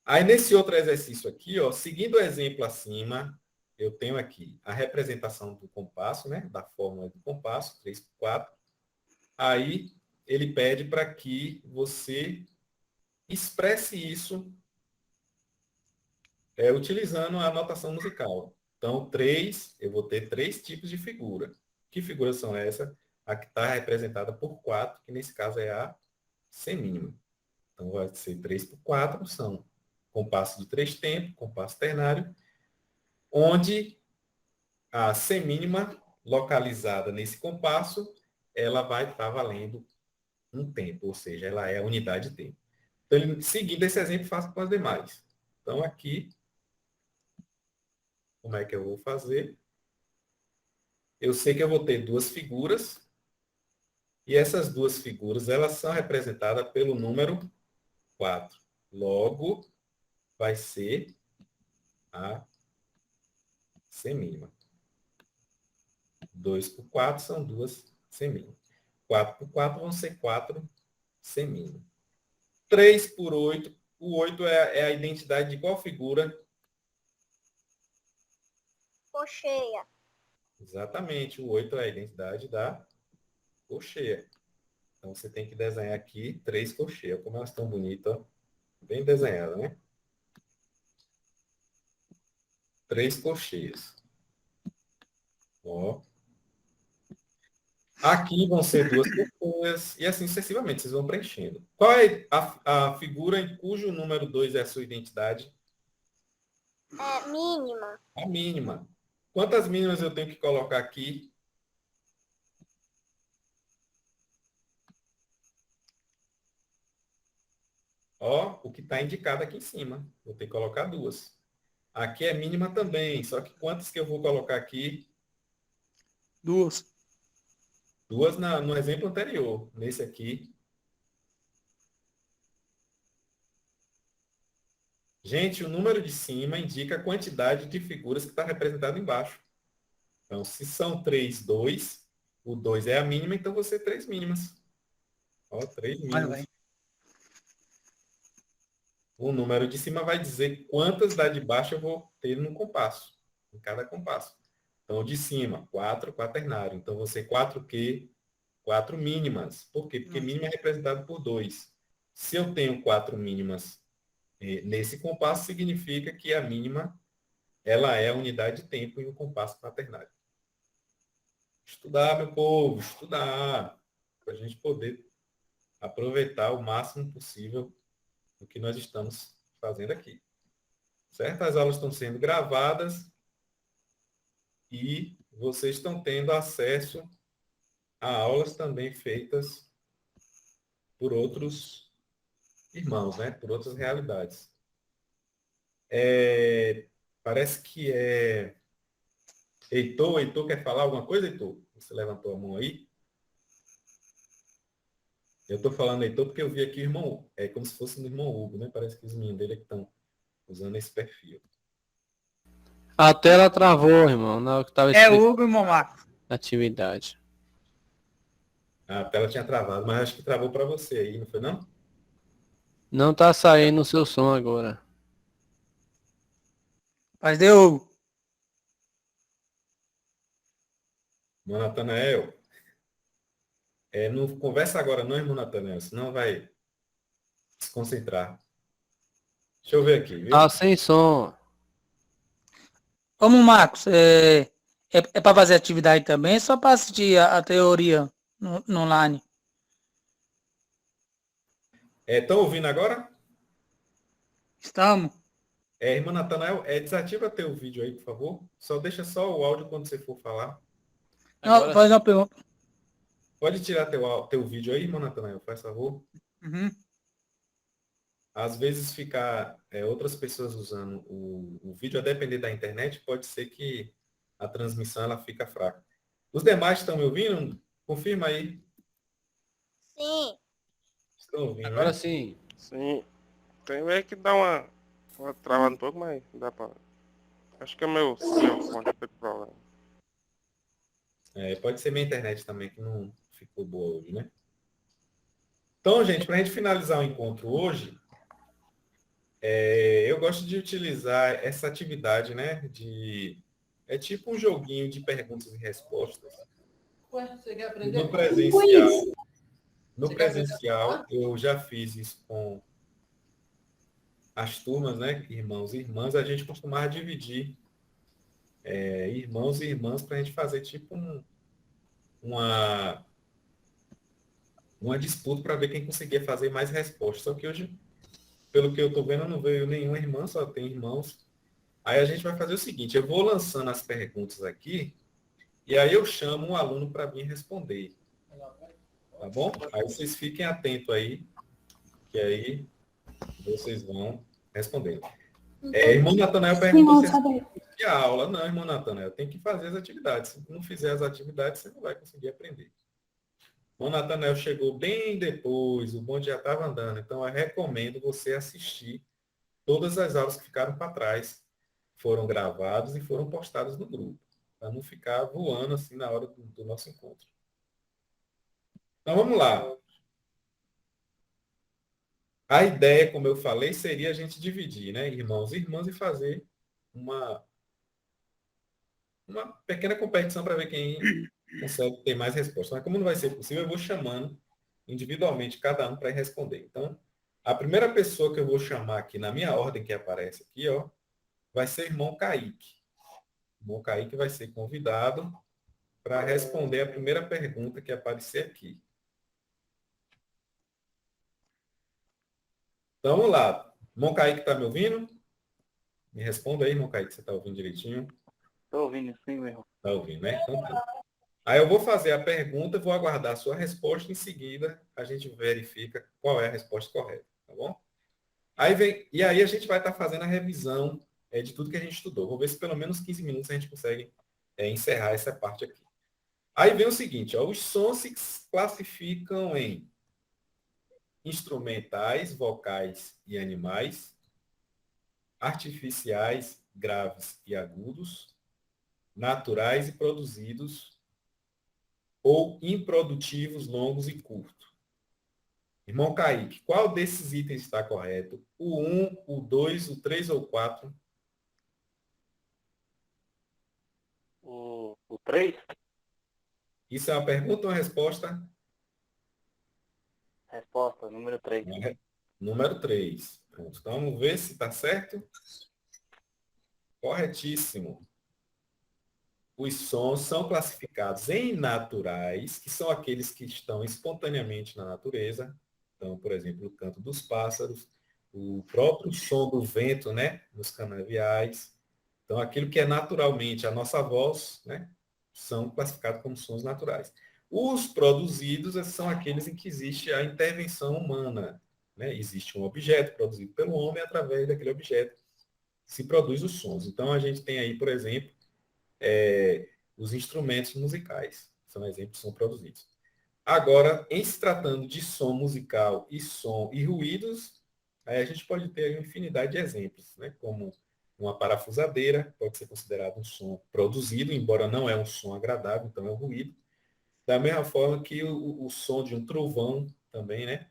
Aí, nesse outro exercício aqui, ó, seguindo o exemplo acima, eu tenho aqui a representação do compasso, né, da fórmula do compasso, 3/4. Aí, ele pede para que você expresse isso utilizando a notação musical. Então, eu vou ter 3 tipos de figura. Que figuras são essas? A que está representada por 4, que nesse caso é a semínima. Então, vai ser 3/4, são compasso de 3 tempos, compasso ternário, onde a semínima localizada nesse compasso, ela vai estar valendo um tempo, ou seja, ela é a unidade de tempo. Então, seguindo esse exemplo, faço com as demais. Então, aqui, como é que eu vou fazer? Eu sei que eu vou ter 2 figuras, e essas 2 figuras, elas são representadas pelo número 4. Logo, vai ser a semínima. 2/4 são 2 semínimas. 4/4 vão ser 4 semínimas. 3/8, o 8 é a identidade de qual figura? Cocheia. Exatamente, o 8 é a identidade da cocheia. Então, você tem que desenhar aqui 3 cocheias. Como elas estão bonitas, ó. Bem desenhadas, né? 3 cocheias. Ó. Aqui vão ser 2 cocheias e assim sucessivamente, vocês vão preenchendo. Qual é a figura em cujo número 2 é a sua identidade? É mínima. A mínima. Quantas mínimas eu tenho que colocar aqui? Ó, o que está indicado aqui em cima. Vou ter que colocar 2. Aqui é mínima também, só que quantas que eu vou colocar aqui? 2. 2 no exemplo anterior. Nesse aqui. Gente, o número de cima indica a quantidade de figuras que está representada embaixo. Então, se são 3, 2, o 2 é a mínima, então você 3 mínimas. Ó, 3 Olha, mínimas. velho. O número de cima vai dizer quantas da de baixo eu vou ter no compasso, em cada compasso. Então, o de cima, 4 quaternário. Então, você 4 quê? 4 mínimas. Por quê? Porque mínima é representado por 2. Se eu tenho 4 mínimas nesse compasso, significa que a mínima ela é a unidade de tempo em um compasso quaternário. Estudar, meu povo, estudar, para a gente poder aproveitar o máximo possível do que nós estamos fazendo aqui. Certo? As aulas estão sendo gravadas e vocês estão tendo acesso a aulas também feitas por outros irmãos, né? Por outras realidades. Parece que é Heitor. Heitor quer falar alguma coisa, Heitor? Você levantou a mão aí? Eu estou falando Heitor porque eu vi aqui o irmão, é como se fosse o irmão Hugo, né? Parece que os meninos dele é que estão usando esse perfil. A tela travou, irmão, na hora que tava É escrito Hugo e Marcos. atividade. A tela tinha travado, mas acho que travou para você aí, não foi não? Não tá saindo o seu som agora. Mas deu Hugo. Irmão Natanael, não conversa agora não, irmão Natanael, senão vai desconcentrar. Deixa eu ver aqui, viu? Ah, sem som. Como Marcos, é para fazer atividade também, só para assistir a teoria no online. Estão ouvindo agora? Estamos? Irmão Natanael, desativa teu vídeo aí, por favor. Só deixa só o áudio quando você for falar. Não, faz uma pergunta. Pode tirar teu vídeo aí, irmão Natanael, faz favor. Uhum. Às vezes ficar outras pessoas usando o vídeo, a depender da internet, pode ser que a transmissão ela fica fraca. Os demais estão me ouvindo? Confirma aí. Sim. Estão ouvindo, Agora né? sim. Sim. Tem que dar uma Vou travar um pouco, mas dá pra... Acho que é meu fone que tem problema. Pode ser minha internet também, que não ficou boa hoje, né? Então, gente, para a gente finalizar o encontro hoje, eu gosto de utilizar essa atividade, né? É tipo um joguinho de perguntas e respostas. No presencial, eu já fiz isso com as turmas, né? Irmãos e irmãs, a gente costumava dividir irmãos e irmãs para a gente fazer tipo uma disputa para ver quem conseguia fazer mais respostas. Só que hoje, pelo que eu estou vendo, não veio nenhuma irmã, só tem irmãos. Aí a gente vai fazer o seguinte, eu vou lançando as perguntas aqui, e aí eu chamo um aluno para vir responder. Tá bom? Aí vocês fiquem atentos aí, que aí vocês vão responder. Irmão Natanael perguntou se assistir a aula. Não, irmão Natanael, tem que fazer as atividades. Se não fizer as atividades, você não vai conseguir aprender. O Natanael chegou bem depois, o bonde já estava andando, então eu recomendo você assistir todas as aulas que ficaram para trás, foram gravadas e foram postadas no grupo, para não ficar voando assim na hora do nosso encontro. Então vamos lá. A ideia, como eu falei, seria a gente dividir, né, irmãos e irmãs, e fazer uma pequena competição para ver quem consegue ter mais respostas. Mas como não vai ser possível, eu vou chamando individualmente cada um para ir responder. Então, a primeira pessoa que eu vou chamar aqui, na minha ordem que aparece aqui, ó, vai ser o irmão Kaique. O irmão Kaique vai ser convidado para responder a primeira pergunta que aparecer aqui. Então, vamos lá. Irmão Kaique, está me ouvindo? Me responda aí, irmão Kaique, você está ouvindo direitinho? Estou ouvindo sim, meu irmão. Está ouvindo, né? Então, tá. Aí eu vou fazer a pergunta, vou aguardar a sua resposta, em seguida a gente verifica qual é a resposta correta, tá bom? E aí a gente vai estar fazendo a revisão de tudo que a gente estudou. Vou ver se pelo menos 15 minutos a gente consegue encerrar essa parte aqui. Aí vem o seguinte, ó, os sons se classificam em instrumentais, vocais e animais, artificiais, graves e agudos, naturais e produzidos, ou improdutivos, longos e curtos. Irmão Kaique, qual desses itens está correto? O 1, o 2, o 3 ou o 4? O 3? Isso é uma pergunta ou uma resposta? Resposta, número 3. Número 3. Pronto. Então vamos ver se está certo. Corretíssimo. Os sons são classificados em naturais, que são aqueles que estão espontaneamente na natureza. Então, por exemplo, o canto dos pássaros, o próprio som do vento, né, nos canaviais. Então, aquilo que é naturalmente a nossa voz, né, são classificados como sons naturais. Os produzidos são aqueles em que existe a intervenção humana, né? Existe um objeto produzido pelo homem, e através daquele objeto se produz os sons. Então, a gente tem aí, por exemplo, os instrumentos musicais. São exemplos que são produzidos. Agora, em se tratando de som musical e ruídos, aí a gente pode ter uma infinidade de exemplos, né? Como uma parafusadeira, pode ser considerado um som produzido, embora não é um som agradável, então é um ruído. Da mesma forma que o som de um trovão também, né?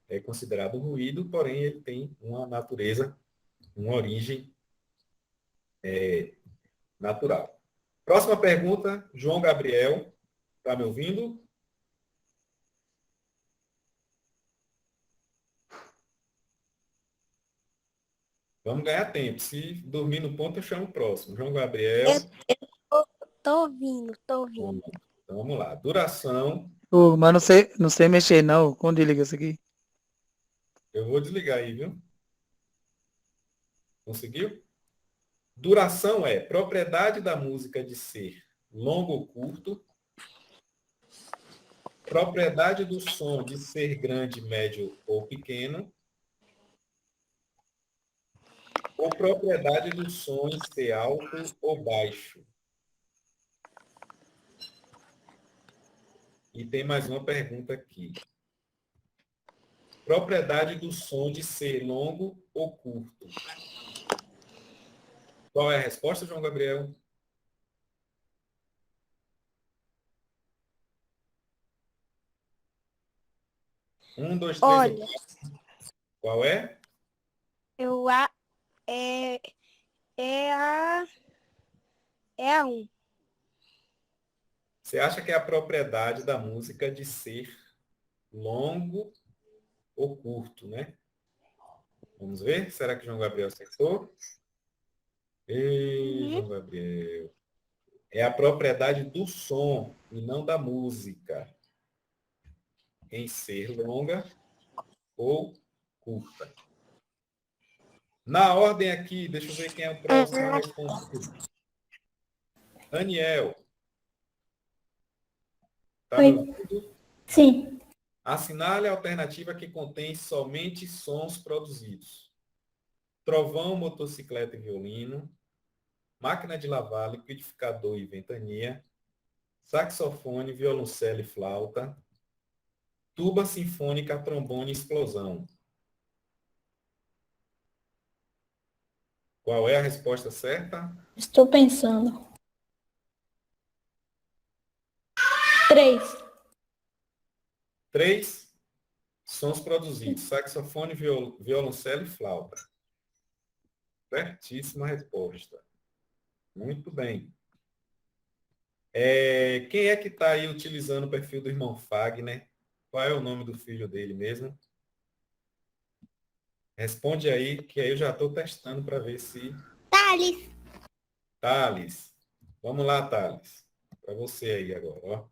É considerado um ruído, porém ele tem uma natureza, uma origem natural. Próxima pergunta, João Gabriel, está me ouvindo? Vamos ganhar tempo. Se dormir no ponto, eu chamo o próximo. João Gabriel. Tô ouvindo, tô ouvindo. Então vamos lá. Duração. Mas não sei mexer não. Quando liga isso aqui? Eu vou desligar aí, viu? Conseguiu? Duração é propriedade da música de ser longo ou curto, propriedade do som de ser grande, médio ou pequeno, ou propriedade do som em ser alto ou baixo. E tem mais uma pergunta aqui. Propriedade do som de ser longo ou curto. Qual é a resposta, João Gabriel? Um, dois, três. Olha, Qual é? eu a é é a é a 1. Você acha que é a propriedade da música de ser longo ou curto, né? Vamos ver? Será que João Gabriel acertou? Ei, Uhum. João Gabriel. É a propriedade do som e não da música em ser longa ou curta. Na ordem aqui, deixa eu ver quem é o próximo a responder. Daniel, tá me Oi. ouvindo? Sim. Assinale a alternativa que contém somente sons produzidos. Trovão, motocicleta e violino, máquina de lavar, liquidificador e ventania, saxofone, violoncelo e flauta, tuba sinfônica, trombone e explosão. Qual é a resposta certa? Estou pensando. 3. 3 sons produzidos, saxofone, violoncelo e flauta. Certíssima resposta. Muito bem. Quem é que está aí utilizando o perfil do irmão Fagner? Qual é o nome do filho dele mesmo? Responde aí, que aí eu já estou testando para ver se... Thales. Thales. Vamos lá, Thales. Para você aí agora. Ó.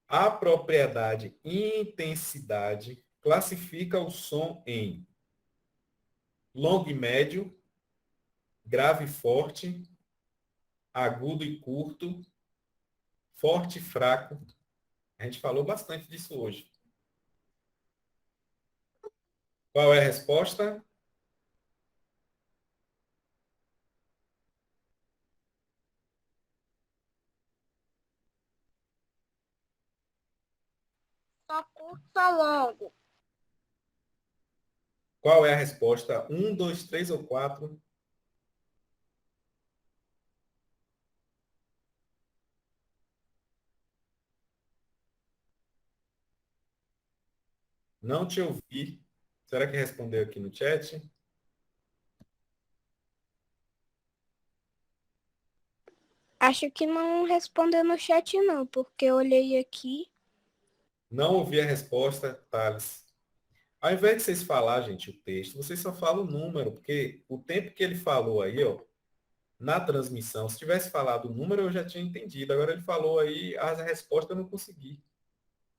A propriedade intensidade classifica o som em longo e médio, grave e forte, agudo e curto, forte e fraco. A gente falou bastante disso hoje. Qual é a resposta? Só curto, só longo. Qual é a resposta? 1, 2, 3 ou 4? Não te ouvi. Será que respondeu aqui no chat? Acho que não respondeu no chat não, porque eu olhei aqui. Não ouvi a resposta, Thales. Ao invés de vocês falar, gente, o texto, vocês só falam o número, porque o tempo que ele falou aí, ó, na transmissão, se tivesse falado o número, eu já tinha entendido. Agora ele falou aí, a resposta eu não consegui.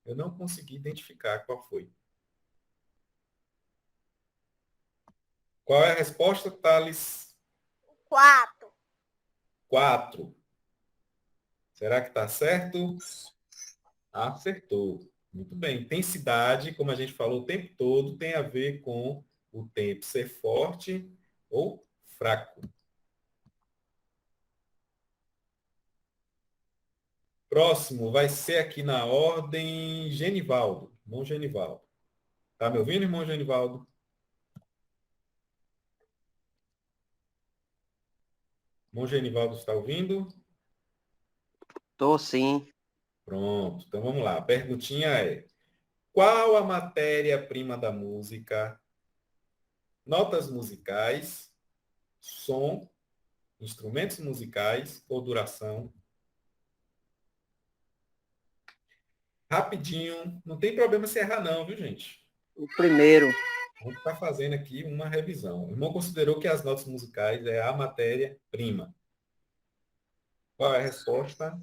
Eu não consegui identificar qual foi. Qual é a resposta, Thales? 4. 4. Será que está certo? Acertou. Muito bem. Intensidade, como a gente falou o tempo todo, tem a ver com o tempo ser forte ou fraco. Próximo vai ser aqui na ordem Genivaldo. Irmão Genivaldo. Tá me ouvindo, irmão Genivaldo? Irmão Genivaldo está ouvindo? Tô sim. Pronto. Então vamos lá. A perguntinha é: qual a matéria-prima da música? Notas musicais, som, instrumentos musicais ou duração? Rapidinho, não tem problema se errar não, viu, gente? O primeiro. A gente está fazendo aqui uma revisão. O irmão considerou que as notas musicais é a matéria-prima. Qual é a resposta?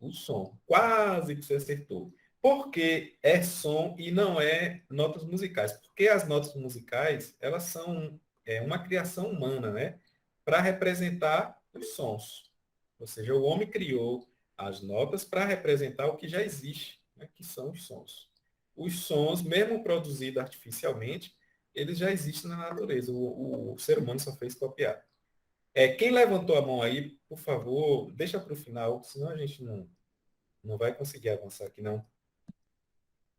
O som. Quase que você acertou. Por que é som e não é notas musicais? Porque as notas musicais, elas são uma criação humana, né? Para representar os sons. Ou seja, o homem criou as notas para representar o que já existe, né? Que são os sons. Os sons, mesmo produzidos artificialmente, eles já existem na natureza. O ser humano só fez copiar. Quem levantou a mão aí, por favor, deixa para o final, senão a gente não vai conseguir avançar aqui, não.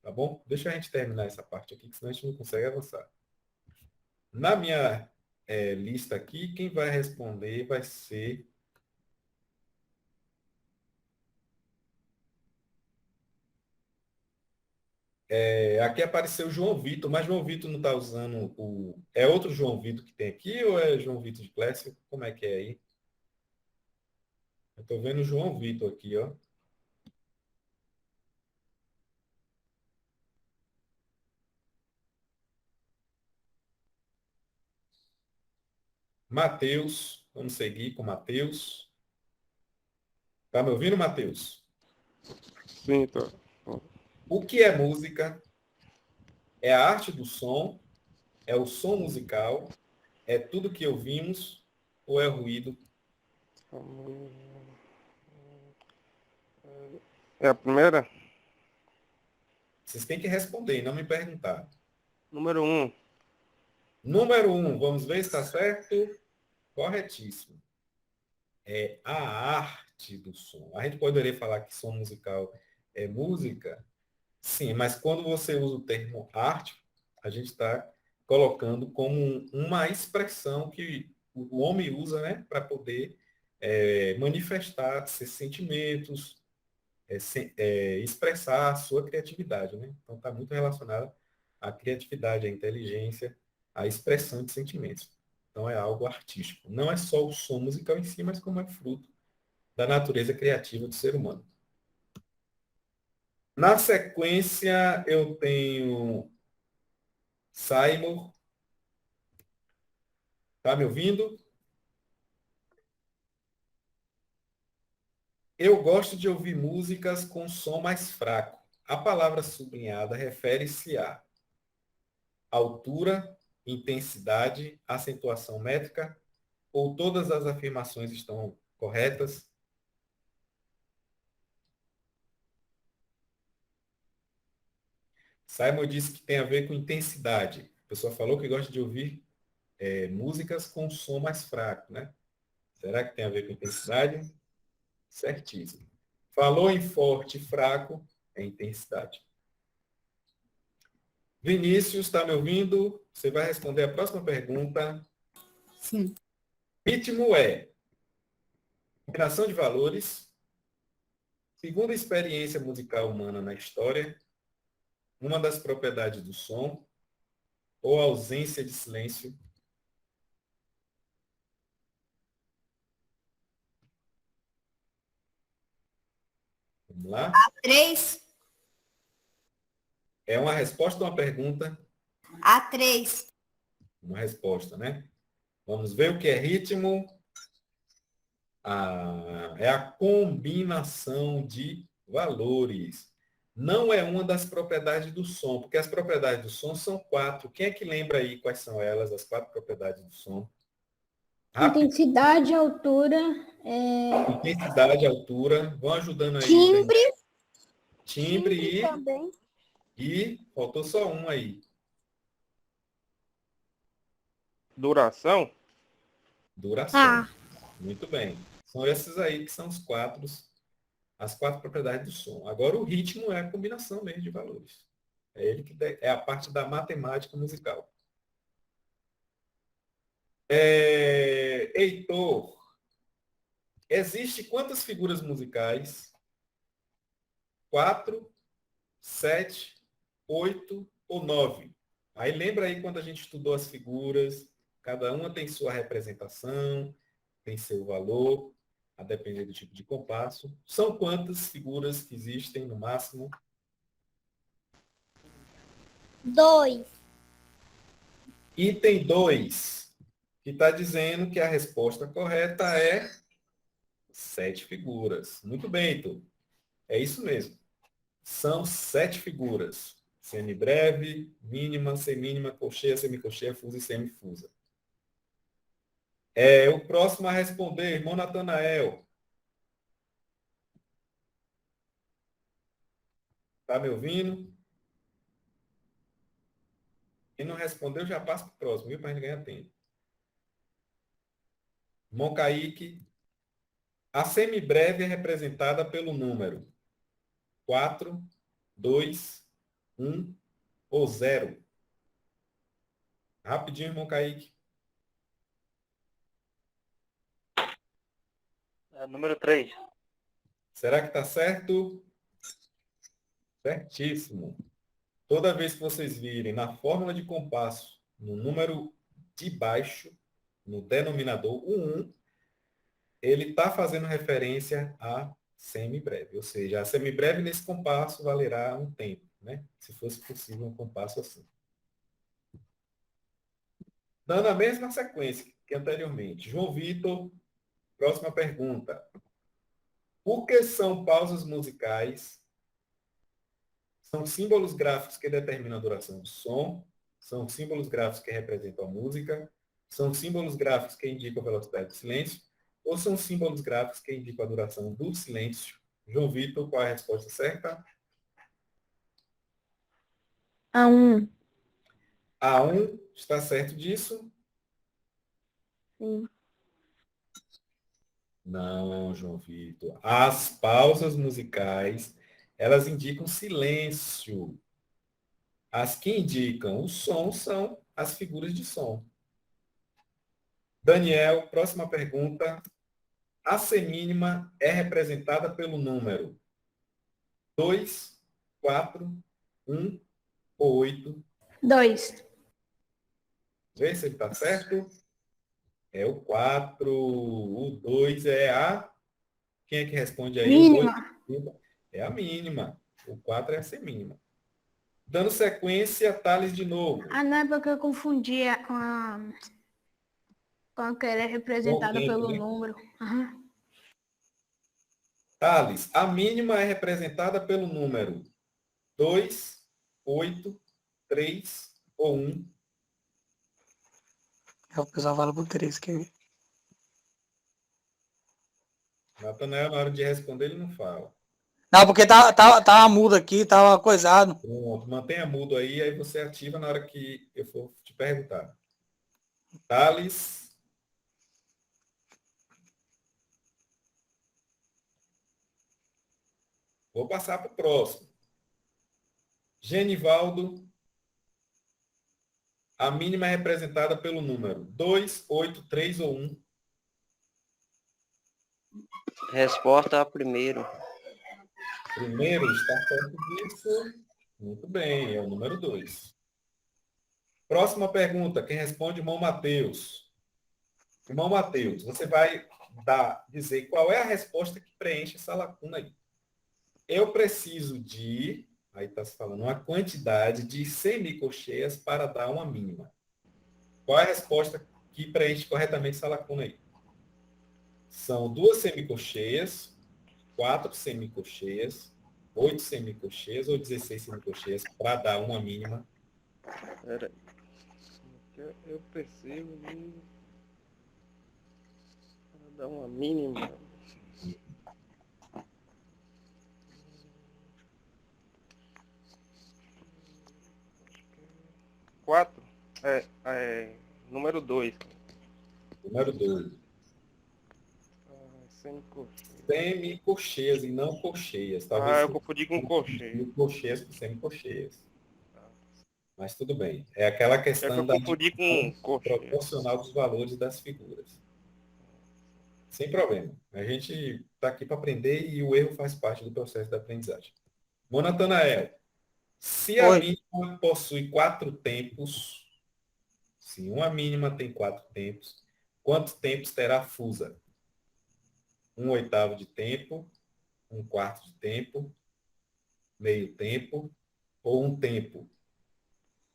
Tá bom? Deixa a gente terminar essa parte aqui, que senão a gente não consegue avançar. Na minha lista aqui, quem vai responder vai ser... aqui apareceu João Vitor, mas João Vitor não está usando o... É outro João Vitor que tem aqui ou é João Vitor de Clécio? Como é que é aí? Eu estou vendo o João Vitor aqui, ó. Matheus, vamos seguir com Matheus. Tá me ouvindo, Matheus? Sim, tô. O que é música? É a arte do som? É o som musical? É tudo que ouvimos? Ou é ruído? É a primeira? Vocês têm que responder e não me perguntar. Número 1. Número 1, vamos ver se está certo? Corretíssimo. É a arte do som. A gente poderia falar que som musical é música? Sim, mas quando você usa o termo arte, a gente está colocando como uma expressão que o homem usa, né, para poder manifestar seus sentimentos, expressar a sua criatividade, né? Então está muito relacionado à criatividade, à inteligência, à expressão de sentimentos. Então é algo artístico. Não é só o som musical em si, mas como é fruto da natureza criativa do ser humano. Na sequência, eu tenho Simon. Tá me ouvindo? Eu gosto de ouvir músicas com som mais fraco. A palavra sublinhada refere-se a altura, intensidade, acentuação métrica, ou todas as afirmações estão corretas? Simon disse que tem a ver com intensidade. A pessoa falou que gosta de ouvir músicas com som mais fraco, né? Será que tem a ver com intensidade? Certíssimo. Falou em forte e fraco, é intensidade. Vinícius, está me ouvindo? Você vai responder a próxima pergunta. Sim. Ritmo é combinação de valores, segunda experiência musical humana na história, uma das propriedades do som, ou ausência de silêncio. Vamos lá? 3. É uma resposta ou uma pergunta? A3. Uma resposta, né? Vamos ver o que é ritmo. É a combinação de valores. Não é uma das propriedades do som, porque as propriedades do som são 4. Quem é que lembra aí quais são elas, as 4 propriedades do som? Rápido. Intensidade, altura, Intensidade, altura. Vão ajudando aí. Timbre. Timbre Também. e faltou só um aí. Duração? Duração. Ah. Muito bem. São esses aí que são as 4 propriedades do som. Agora o ritmo é a combinação mesmo de valores. É ele que é a parte da matemática musical. Heitor, existe quantas figuras musicais? 4, 7, 8 ou 9? Aí lembra aí quando a gente estudou as figuras, cada uma tem sua representação, tem seu valor, a depender do tipo de compasso. São quantas figuras que existem no máximo? 2. Item 2, que está dizendo que a resposta correta é 7 figuras. Muito bem, Heitor. É isso mesmo. São 7 figuras. Semibreve, mínima, semínima, colcheia, semicolcheia, fusa e semifusa. O próximo a responder, irmão Natanael. Está me ouvindo? Quem não respondeu, já passa para o próximo, viu? Para a gente ganhar tempo. Irmão Kaique. A semibreve é representada pelo número 4, 2, 1 ou 0. Rapidinho, irmão Kaique. Número 3. Será que está certo? Certíssimo. Toda vez que vocês virem na fórmula de compasso, no número de baixo, no denominador, o 1, ele está fazendo referência a semibreve. Ou seja, a semibreve nesse compasso valerá um tempo, né? Se fosse possível um compasso assim. Dando a mesma sequência que anteriormente. João Vitor, próxima pergunta. O que são pausas musicais? São símbolos gráficos que determinam a duração do som, são símbolos gráficos que representam a música, são símbolos gráficos que indicam a velocidade do silêncio, ou são símbolos gráficos que indicam a duração do silêncio? João Vitor, qual é a resposta certa? A1. A1, está certo disso? Sim. Não, João Vitor. As pausas musicais, elas indicam silêncio. As que indicam o som são as figuras de som. Daniel, próxima pergunta. A semínima é representada pelo número 2, 4, 1 ou 8? 2. Vê se ele está certo. É o 4. O 2 é a... Quem é que responde aí? Mínima. O 2 é a mínima. O 4 é a semínima. Dando sequência, Thales de novo. Ah, não é porque eu confundia com a que era representada tempo, pelo né? número. Aham. Thales, a mínima é representada pelo número 2, 8, 3 ou 1. O pessoal fala por 3, que Natanael, na hora de responder, ele não fala. não, porque tava mudo aqui, tava coisado. Pronto, mantenha mudo aí você ativa na hora que eu for te perguntar. Thales. Vou passar para o próximo. Genivaldo. A mínima é representada pelo número 2, 8, 3 ou 1. Resposta primeiro. Primeiro, está certo disso. Muito bem, é o número 2. Próxima pergunta, quem responde, irmão Mateus. Irmão Mateus, você vai dizer qual é a resposta que preenche essa lacuna aí. Eu preciso de, aí está se falando, uma quantidade de semicolcheias para dar uma mínima. Qual é a resposta que preenche corretamente essa lacuna aí? São 2 semicolcheias, 4 semicolcheias, 8 semicolcheias ou 16 semicolcheias para dar uma mínima? Pera aí. Eu percebo que para dar uma mínima. 4. Número 2. Número 2. Semicolcheias e não colcheias. Talvez eu confundi com colcheia. Colcheias com semicolcheias. Mas tudo bem. É aquela questão da proporcional dos valores das figuras. Sem problema. A gente está aqui para aprender e o erro faz parte do processo da aprendizagem. Natanael, se a mínima possui 4 tempos, se uma mínima tem 4 tempos, quantos tempos terá a fusa? 1/8 de tempo, 1/4 de tempo, meio tempo ou um tempo?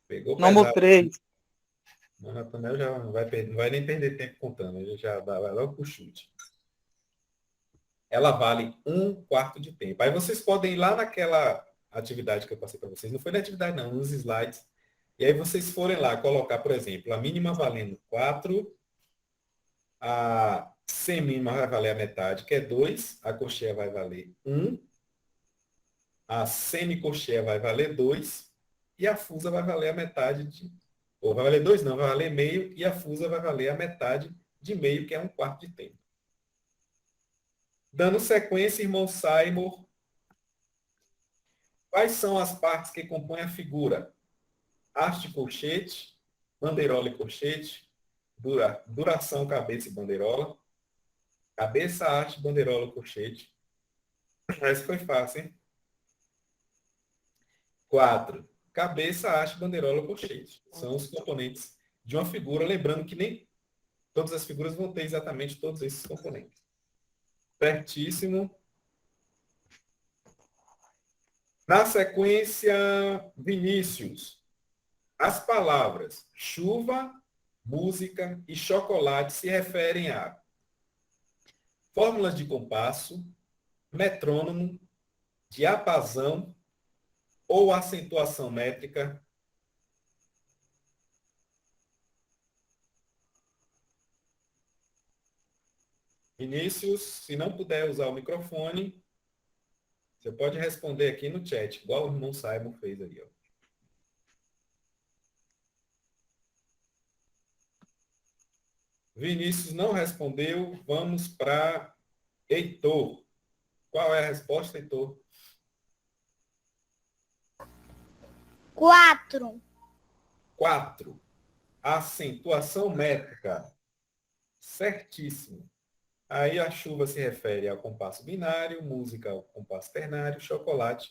Pegou pesado. Número 3. O Natanael já não vai nem perder tempo contando, ele já vai logo para o chute. Ela vale 1/4 de tempo. Aí vocês podem ir lá naquela atividade que eu passei para vocês, não foi na atividade não, nos slides, e aí vocês forem lá colocar, por exemplo, a mínima valendo 4, a semínima vai valer a metade, que é 2, a colcheia vai valer 1, a semicolcheia vai valer 2, e a fusa vai valer a metade ou vai valer 2 não, vai valer meio, e a fusa vai valer a metade de meio, que é 1/4 de tempo. Dando sequência, irmão Seymour, quais são as partes que compõem a figura? Haste colchete, bandeirola e colchete, duração, cabeça e bandeirola. Cabeça, haste, bandeirola, colchete. Essa foi fácil, hein? 4. Cabeça, haste, bandeirola, colchete. São os componentes de uma figura, lembrando que nem todas as figuras vão ter exatamente todos esses componentes. Certíssimo. Na sequência, Vinícius. As palavras chuva, música e chocolate se referem a fórmulas de compasso, metrônomo, diapasão ou acentuação métrica. Vinícius, se não puder usar o microfone, você pode responder aqui no chat, igual o irmão Simon fez ali, ó. Vinícius não respondeu, vamos para Heitor. Qual é a resposta, Heitor? 4. 4. Acentuação métrica. Certíssimo. Aí a chuva se refere ao compasso binário, música ao compasso ternário, chocolate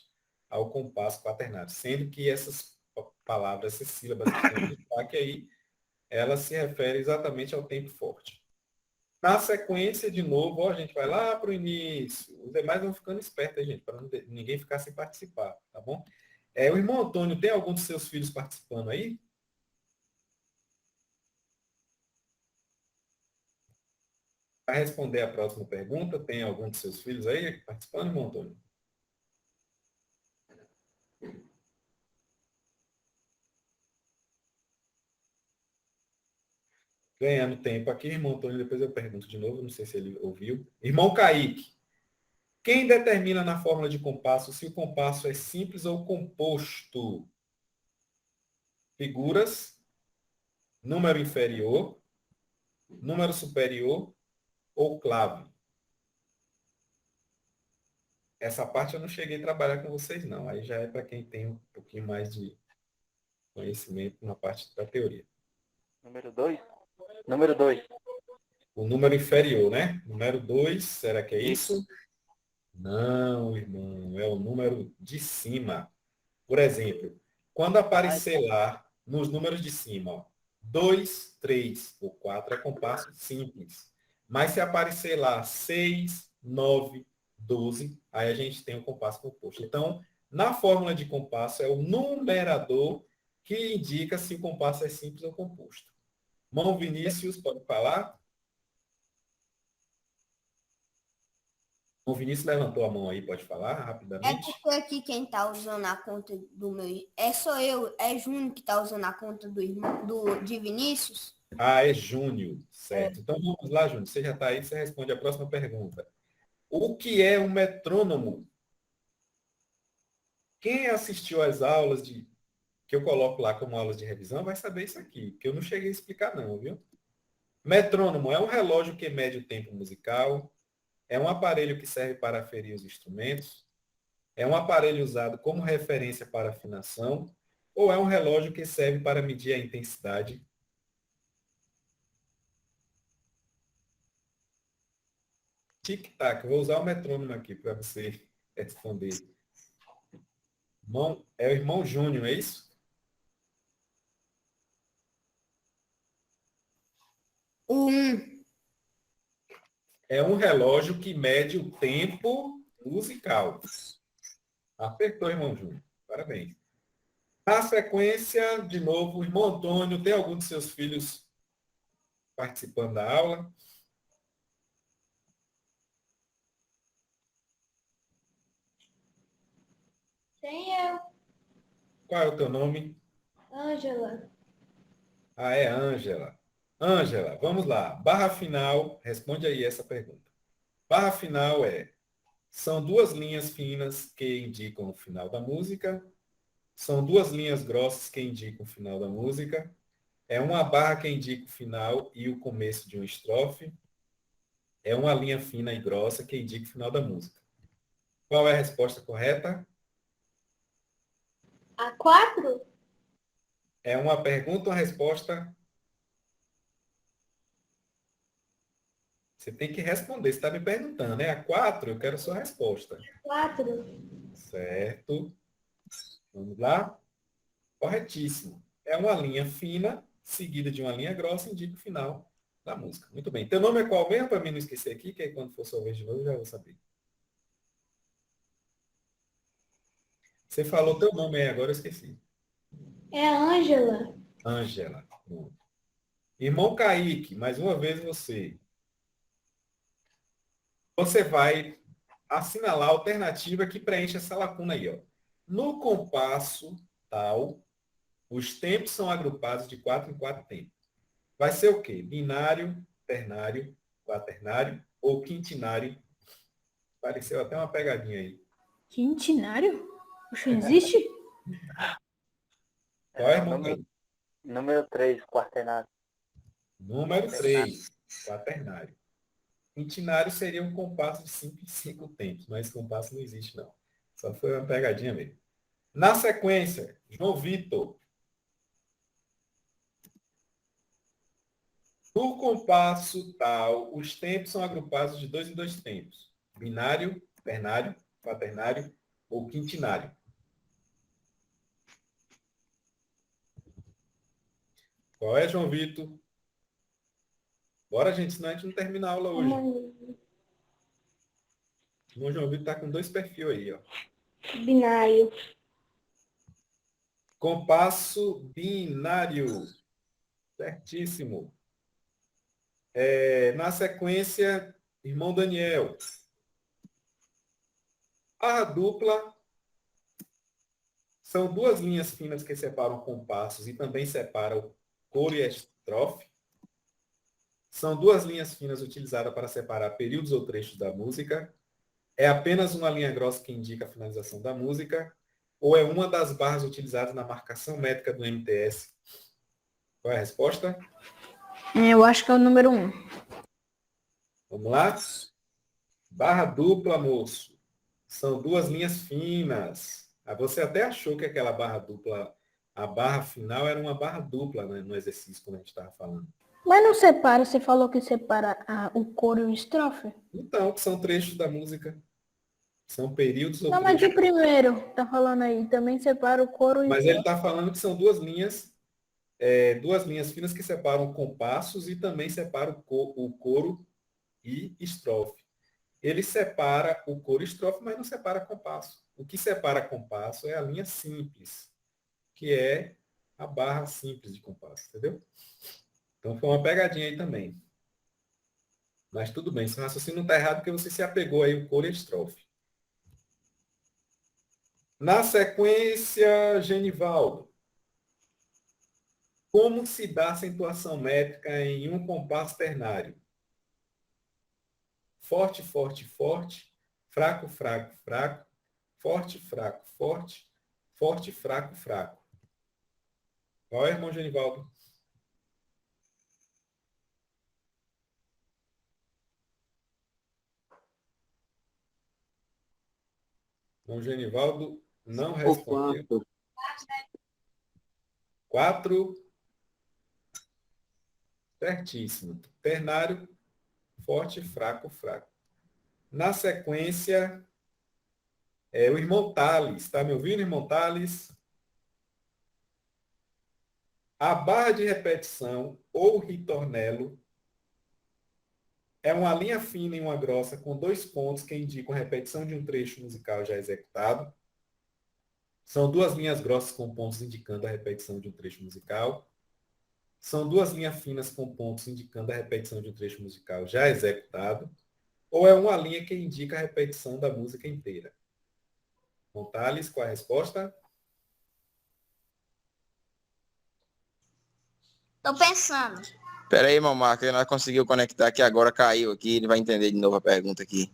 ao compasso quaternário. Sendo que essas palavras, essas sílabas que estão em destaque aí, elas se referem exatamente ao tempo forte. Na sequência, de novo, ó, a gente vai lá para o início. Os demais vão ficando espertos, aí, gente, para ninguém ficar sem participar, tá bom? O irmão Antônio, tem algum dos seus filhos participando aí? Para responder a próxima pergunta, tem algum dos seus filhos aí participando, irmão Antônio? Ganhando tempo aqui, irmão Antônio, depois eu pergunto de novo, não sei se ele ouviu. Irmão Kaique, quem determina na fórmula de compasso se o compasso é simples ou composto? Figuras, número inferior, número superior ou clave? Essa parte eu não cheguei a trabalhar com vocês, não. Aí já é para quem tem um pouquinho mais de conhecimento na parte da teoria. Número 2? Número 2. O número inferior, né? Número 2, será que é isso? Não, irmão, é o número de cima. Por exemplo, quando aparecer lá, nos números de cima, 2, 3 ou 4 é compasso simples. Mas se aparecer lá 6, 9, 12, aí a gente tem o compasso composto. Então, na fórmula de compasso, é o numerador que indica se o compasso é simples ou composto. Mão Vinícius, pode falar? O Vinícius levantou a mão aí, pode falar É rapidamente? porque aqui quem tá usando a conta do meu. Sou eu, é Júnior que tá usando a conta do irmão de Vinícius. Ah, é Júnior, certo. Então vamos lá, Júnior. Você já está aí, você responde a próxima pergunta. O que é um metrônomo? Quem assistiu às aulas que eu coloco lá como aulas de revisão vai saber isso aqui, que eu não cheguei a explicar não, viu? Metrônomo é um relógio que mede o tempo musical, é um aparelho que serve para aferir os instrumentos, é um aparelho usado como referência para afinação, ou é um relógio que serve para medir a intensidade? Tic-tac, vou usar o metrônomo aqui para você responder. É o irmão Júnior, é isso? O 1. É um relógio que mede o tempo musical. Apertou, irmão Júnior. Parabéns. Na sequência, de novo, o irmão Antônio, tem algum de seus filhos participando da aula? Tem eu, Qual é o teu nome? Ângela. Ah, é Ângela. Ângela, vamos lá. Barra final, responde aí essa pergunta. Barra final são duas linhas finas que indicam o final da música, são duas linhas grossas que indicam o final da música, é uma barra que indica o final e o começo de uma estrofe, é uma linha fina e grossa que indica o final da música. Qual é a resposta correta? A 4? É uma pergunta ou uma resposta? Você tem que responder. Você está me perguntando, é a 4? Eu quero a sua resposta. 4. Certo. Vamos lá? Corretíssimo. É uma linha fina, seguida de uma linha grossa, indica o final da música. Muito bem. Teu nome é qual mesmo, para mim não esquecer aqui, que aí quando for sua vez de novo eu já vou saber. Você falou teu nome aí, agora eu esqueci. É a Ângela. Ângela. Pronto. Irmão Kaique, mais uma vez você. Você vai assinalar a alternativa que preenche essa lacuna aí, ó. No compasso tal, os tempos são agrupados de 4 em 4 tempos. Vai ser o quê? Binário, ternário, quaternário ou quintinário? Pareceu até uma pegadinha aí. Quintinário? Isso existe? Qual é, irmão? Número 3, quaternário. Número 3, quaternário. Quintinário seria um compasso de 5 em 5 tempos, mas esse compasso não existe, não. Só foi uma pegadinha mesmo. Na sequência, João Vitor. No compasso tal, os tempos são agrupados de 2 em 2 tempos. Binário, ternário, quaternário ou quintinário. Qual é, João Vitor? Bora, gente, senão a gente não termina a aula hoje. O João Vitor está com 2 perfis aí, ó. Binário. Compasso binário. Certíssimo. Na sequência, irmão Daniel. A dupla são 2 linhas finas que separam compassos e também separam o coro e a estrofe. São 2 linhas finas utilizadas para separar períodos ou trechos da música. É apenas uma linha grossa que indica a finalização da música, ou é uma das barras utilizadas na marcação métrica do MTS? Qual é a resposta? Eu acho que é o número 1. Vamos lá? Barra dupla, moço. São 2 linhas finas. Você até achou que aquela barra dupla, a barra final era uma barra dupla, né, no exercício, quando a gente estava falando. Mas não separa, você falou que separa o coro e o estrofe? Então, são trechos da música. São períodos ou Não, mas de trechos. primeiro, tá falando aí, também separa o coro e o Mas ele estrofe. está falando que são 2 linhas, 2 linhas finas que separam compassos e também separam o coro e estrofe. Ele separa o coro e estrofe, mas não separa compasso. O que separa compasso é a linha simples, que é a barra simples de compasso, entendeu? Então foi uma pegadinha aí também. Mas tudo bem, seu raciocínio não está errado porque você se apegou aí o coro e a estrofe. Na sequência, Genivaldo. Como se dá acentuação métrica em um compasso ternário? Forte, forte, forte, fraco, fraco, fraco, forte, fraco, forte, forte, fraco, fraco. Qual é, irmão Genivaldo? Irmão Genivaldo não respondeu. 4. Certíssimo. Ternário, forte, fraco, fraco. Na sequência, o irmão Thales. Está me ouvindo, irmão Thales? A barra de repetição ou ritornelo é uma linha fina e uma grossa com 2 pontos que indicam a repetição de um trecho musical já executado. São 2 linhas grossas com pontos indicando a repetição de um trecho musical. São 2 linhas finas com pontos indicando a repetição de um trecho musical já executado. Ou é uma linha que indica a repetição da música inteira? Thales, qual a resposta? Tô pensando. Pera aí, mamá, que nós conseguimos conectar aqui agora, caiu aqui, ele vai entender de novo a pergunta aqui.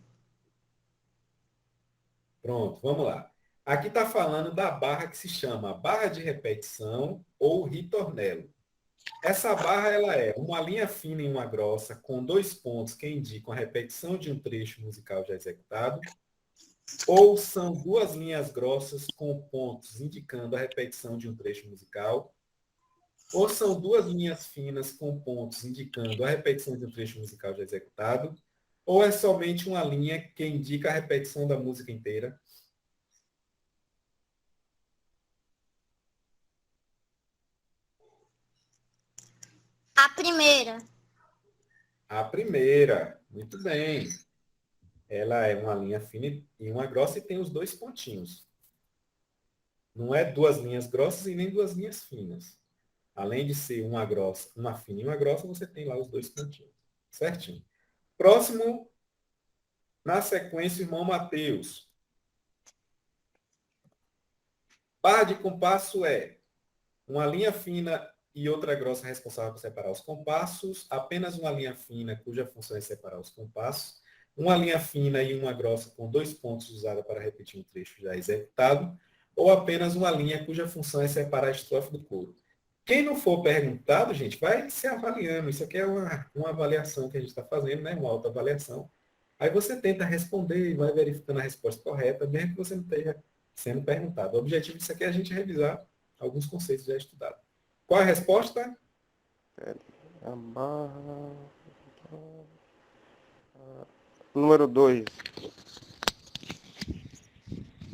Pronto, vamos lá. Aqui está falando da barra que se chama barra de repetição ou ritornelo. Essa barra ela é uma linha fina e uma grossa com 2 pontos que indicam a repetição de um trecho musical já executado, ou são 2 linhas grossas com pontos indicando a repetição de um trecho musical, Ou são duas linhas finas com pontos indicando a repetição de um trecho musical já executado, ou é somente uma linha que indica a repetição da música inteira? A primeira. A primeira, muito bem. Ela é uma linha fina e uma grossa e tem os dois pontinhos. Não é duas linhas grossas e nem duas linhas finas. Além de ser uma grossa, uma fina e uma grossa, você tem lá os dois pontinhos. Certinho. Próximo, na sequência, o irmão Mateus. Par de compasso é uma linha fina e outra grossa responsável por separar os compassos, apenas uma linha fina cuja função é separar os compassos, uma linha fina e uma grossa com dois pontos usada para repetir um trecho já executado, ou apenas uma linha cuja função é separar a estrofe do coro. Quem não for perguntado, gente, vai se avaliando. Isso aqui é uma avaliação que a gente está fazendo, né? Uma autoavaliação. Aí você tenta responder e vai verificando a resposta correta, mesmo que você não esteja sendo perguntado. O objetivo disso aqui é a gente revisar alguns conceitos já estudados. Qual a resposta? Número 2.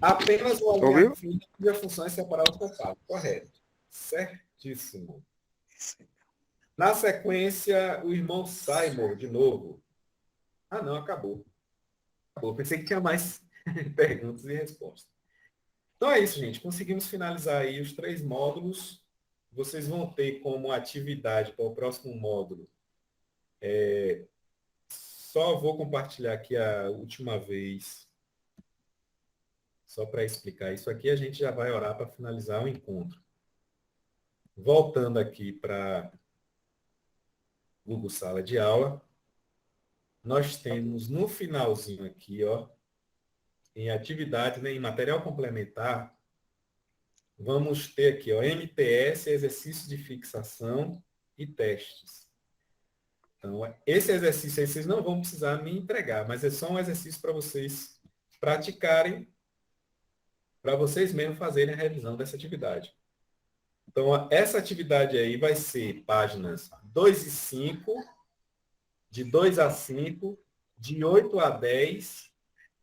Apenas uma linha Ouviu? fina cuja função é separar os compassos. Correto. Certíssimo. Na sequência, o irmão Simon, de novo. Ah, não, acabou. Acabou. Pensei que tinha mais perguntas e respostas. Então é isso, gente. Conseguimos finalizar aí os 3 módulos. Vocês vão ter como atividade para o próximo módulo. Só vou compartilhar aqui a última vez. Só para explicar isso aqui, a gente já vai orar para finalizar o encontro. Voltando aqui para Google Sala de Aula, nós temos no finalzinho aqui, ó, em atividade, né, em material complementar, vamos ter aqui, ó, MTS, exercício de fixação e testes. Então, esse exercício aí vocês não vão precisar me entregar, mas é só um exercício para vocês praticarem, para vocês mesmos fazerem a revisão dessa atividade. Então, essa atividade aí vai ser páginas 2 e 5, de 2 a 5, de 8 a 10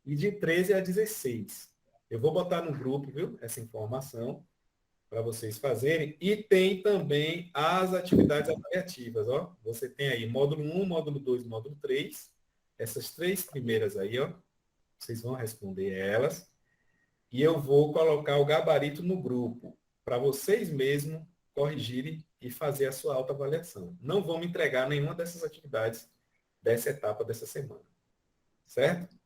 e de 13 a 16. Eu vou botar no grupo, viu, essa informação para vocês fazerem. E tem também as atividades avaliativas, ó. Você tem aí módulo 1, módulo 2, módulo 3. Essas 3 primeiras aí, ó. Vocês vão responder elas. E eu vou colocar o gabarito no grupo, para vocês mesmos corrigirem e fazer a sua autoavaliação. Não vão me entregar nenhuma dessas atividades dessa etapa dessa semana. Certo?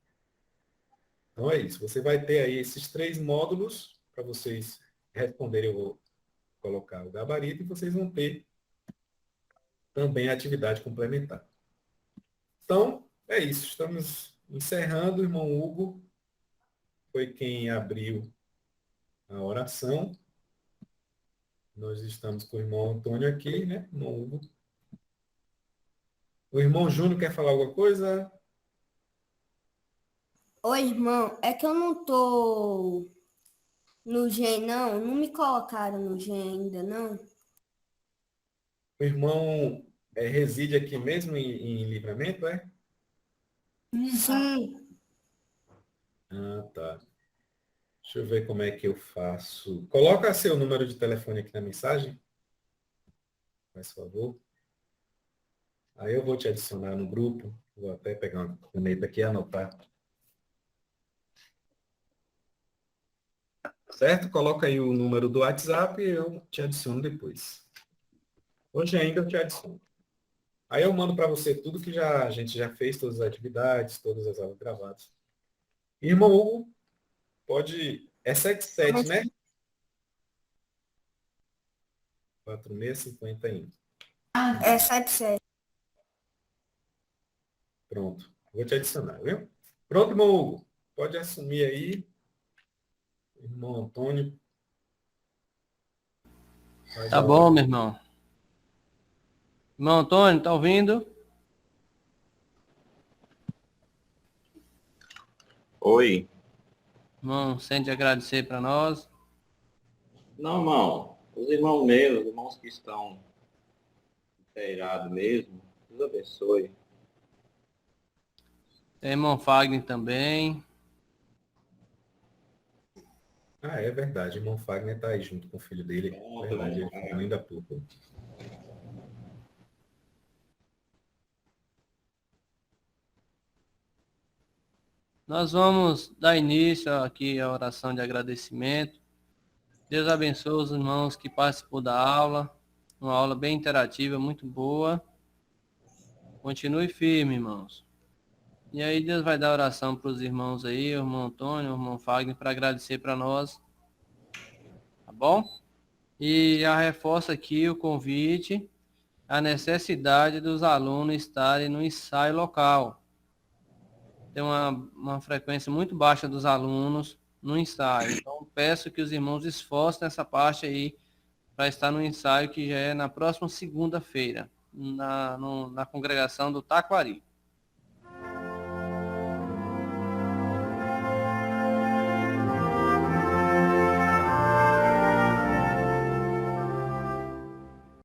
Então é isso. Você vai ter aí esses 3 módulos para vocês responderem. Eu vou colocar o gabarito e vocês vão ter também a atividade complementar. Então, é isso. Estamos encerrando. O irmão Hugo foi quem abriu a oração. Nós estamos com o irmão Antônio aqui, né? Irmão Hugo. O irmão Júnior quer falar alguma coisa? Oi, irmão, é que eu não tô no GEM, não. Não me colocaram no GEM ainda, não. O irmão reside aqui mesmo em Livramento, é? Sim. Ah, tá. Deixa eu ver como é que eu faço. Coloca seu número de telefone aqui na mensagem, faz favor. Aí eu vou te adicionar no grupo. Vou até pegar uma caneta aqui e anotar. Certo? Coloca aí o número do WhatsApp e eu te adiciono depois. Hoje ainda eu te adiciono. Aí eu mando para você tudo que a gente já fez, todas as atividades, todas as aulas gravadas. Irmão Hugo, pode... É 77, né? 4651. É 77. Pronto. Vou te adicionar, viu? Pronto, irmão Hugo. Pode assumir aí. Irmão Antônio. Tá bom, meu irmão. Irmão Antônio, tá ouvindo? Oi. Irmão, sente agradecer para nós. Não, irmão. Os irmãos meus, os irmãos que estão inteirados mesmo, Deus abençoe. Tem irmão Fagner também. Ah, é verdade. O irmão Fagner está aí junto com o filho dele. Pronto, Verdade, ele irmão falou Fagner. ainda há pouco. Nós vamos dar início aqui à oração de agradecimento. Deus abençoe os irmãos que participou da aula. Uma aula bem interativa, muito boa. Continue firme, irmãos. E aí Deus vai dar oração para os irmãos aí, o irmão Antônio, o irmão Fagner, para agradecer para nós. Tá bom? E já reforça aqui o convite, a necessidade dos alunos estarem no ensaio local. Tem uma frequência muito baixa dos alunos no ensaio. Então, peço que os irmãos esforcem nessa parte aí para estar no ensaio que já é na próxima segunda-feira, na congregação do Taquari.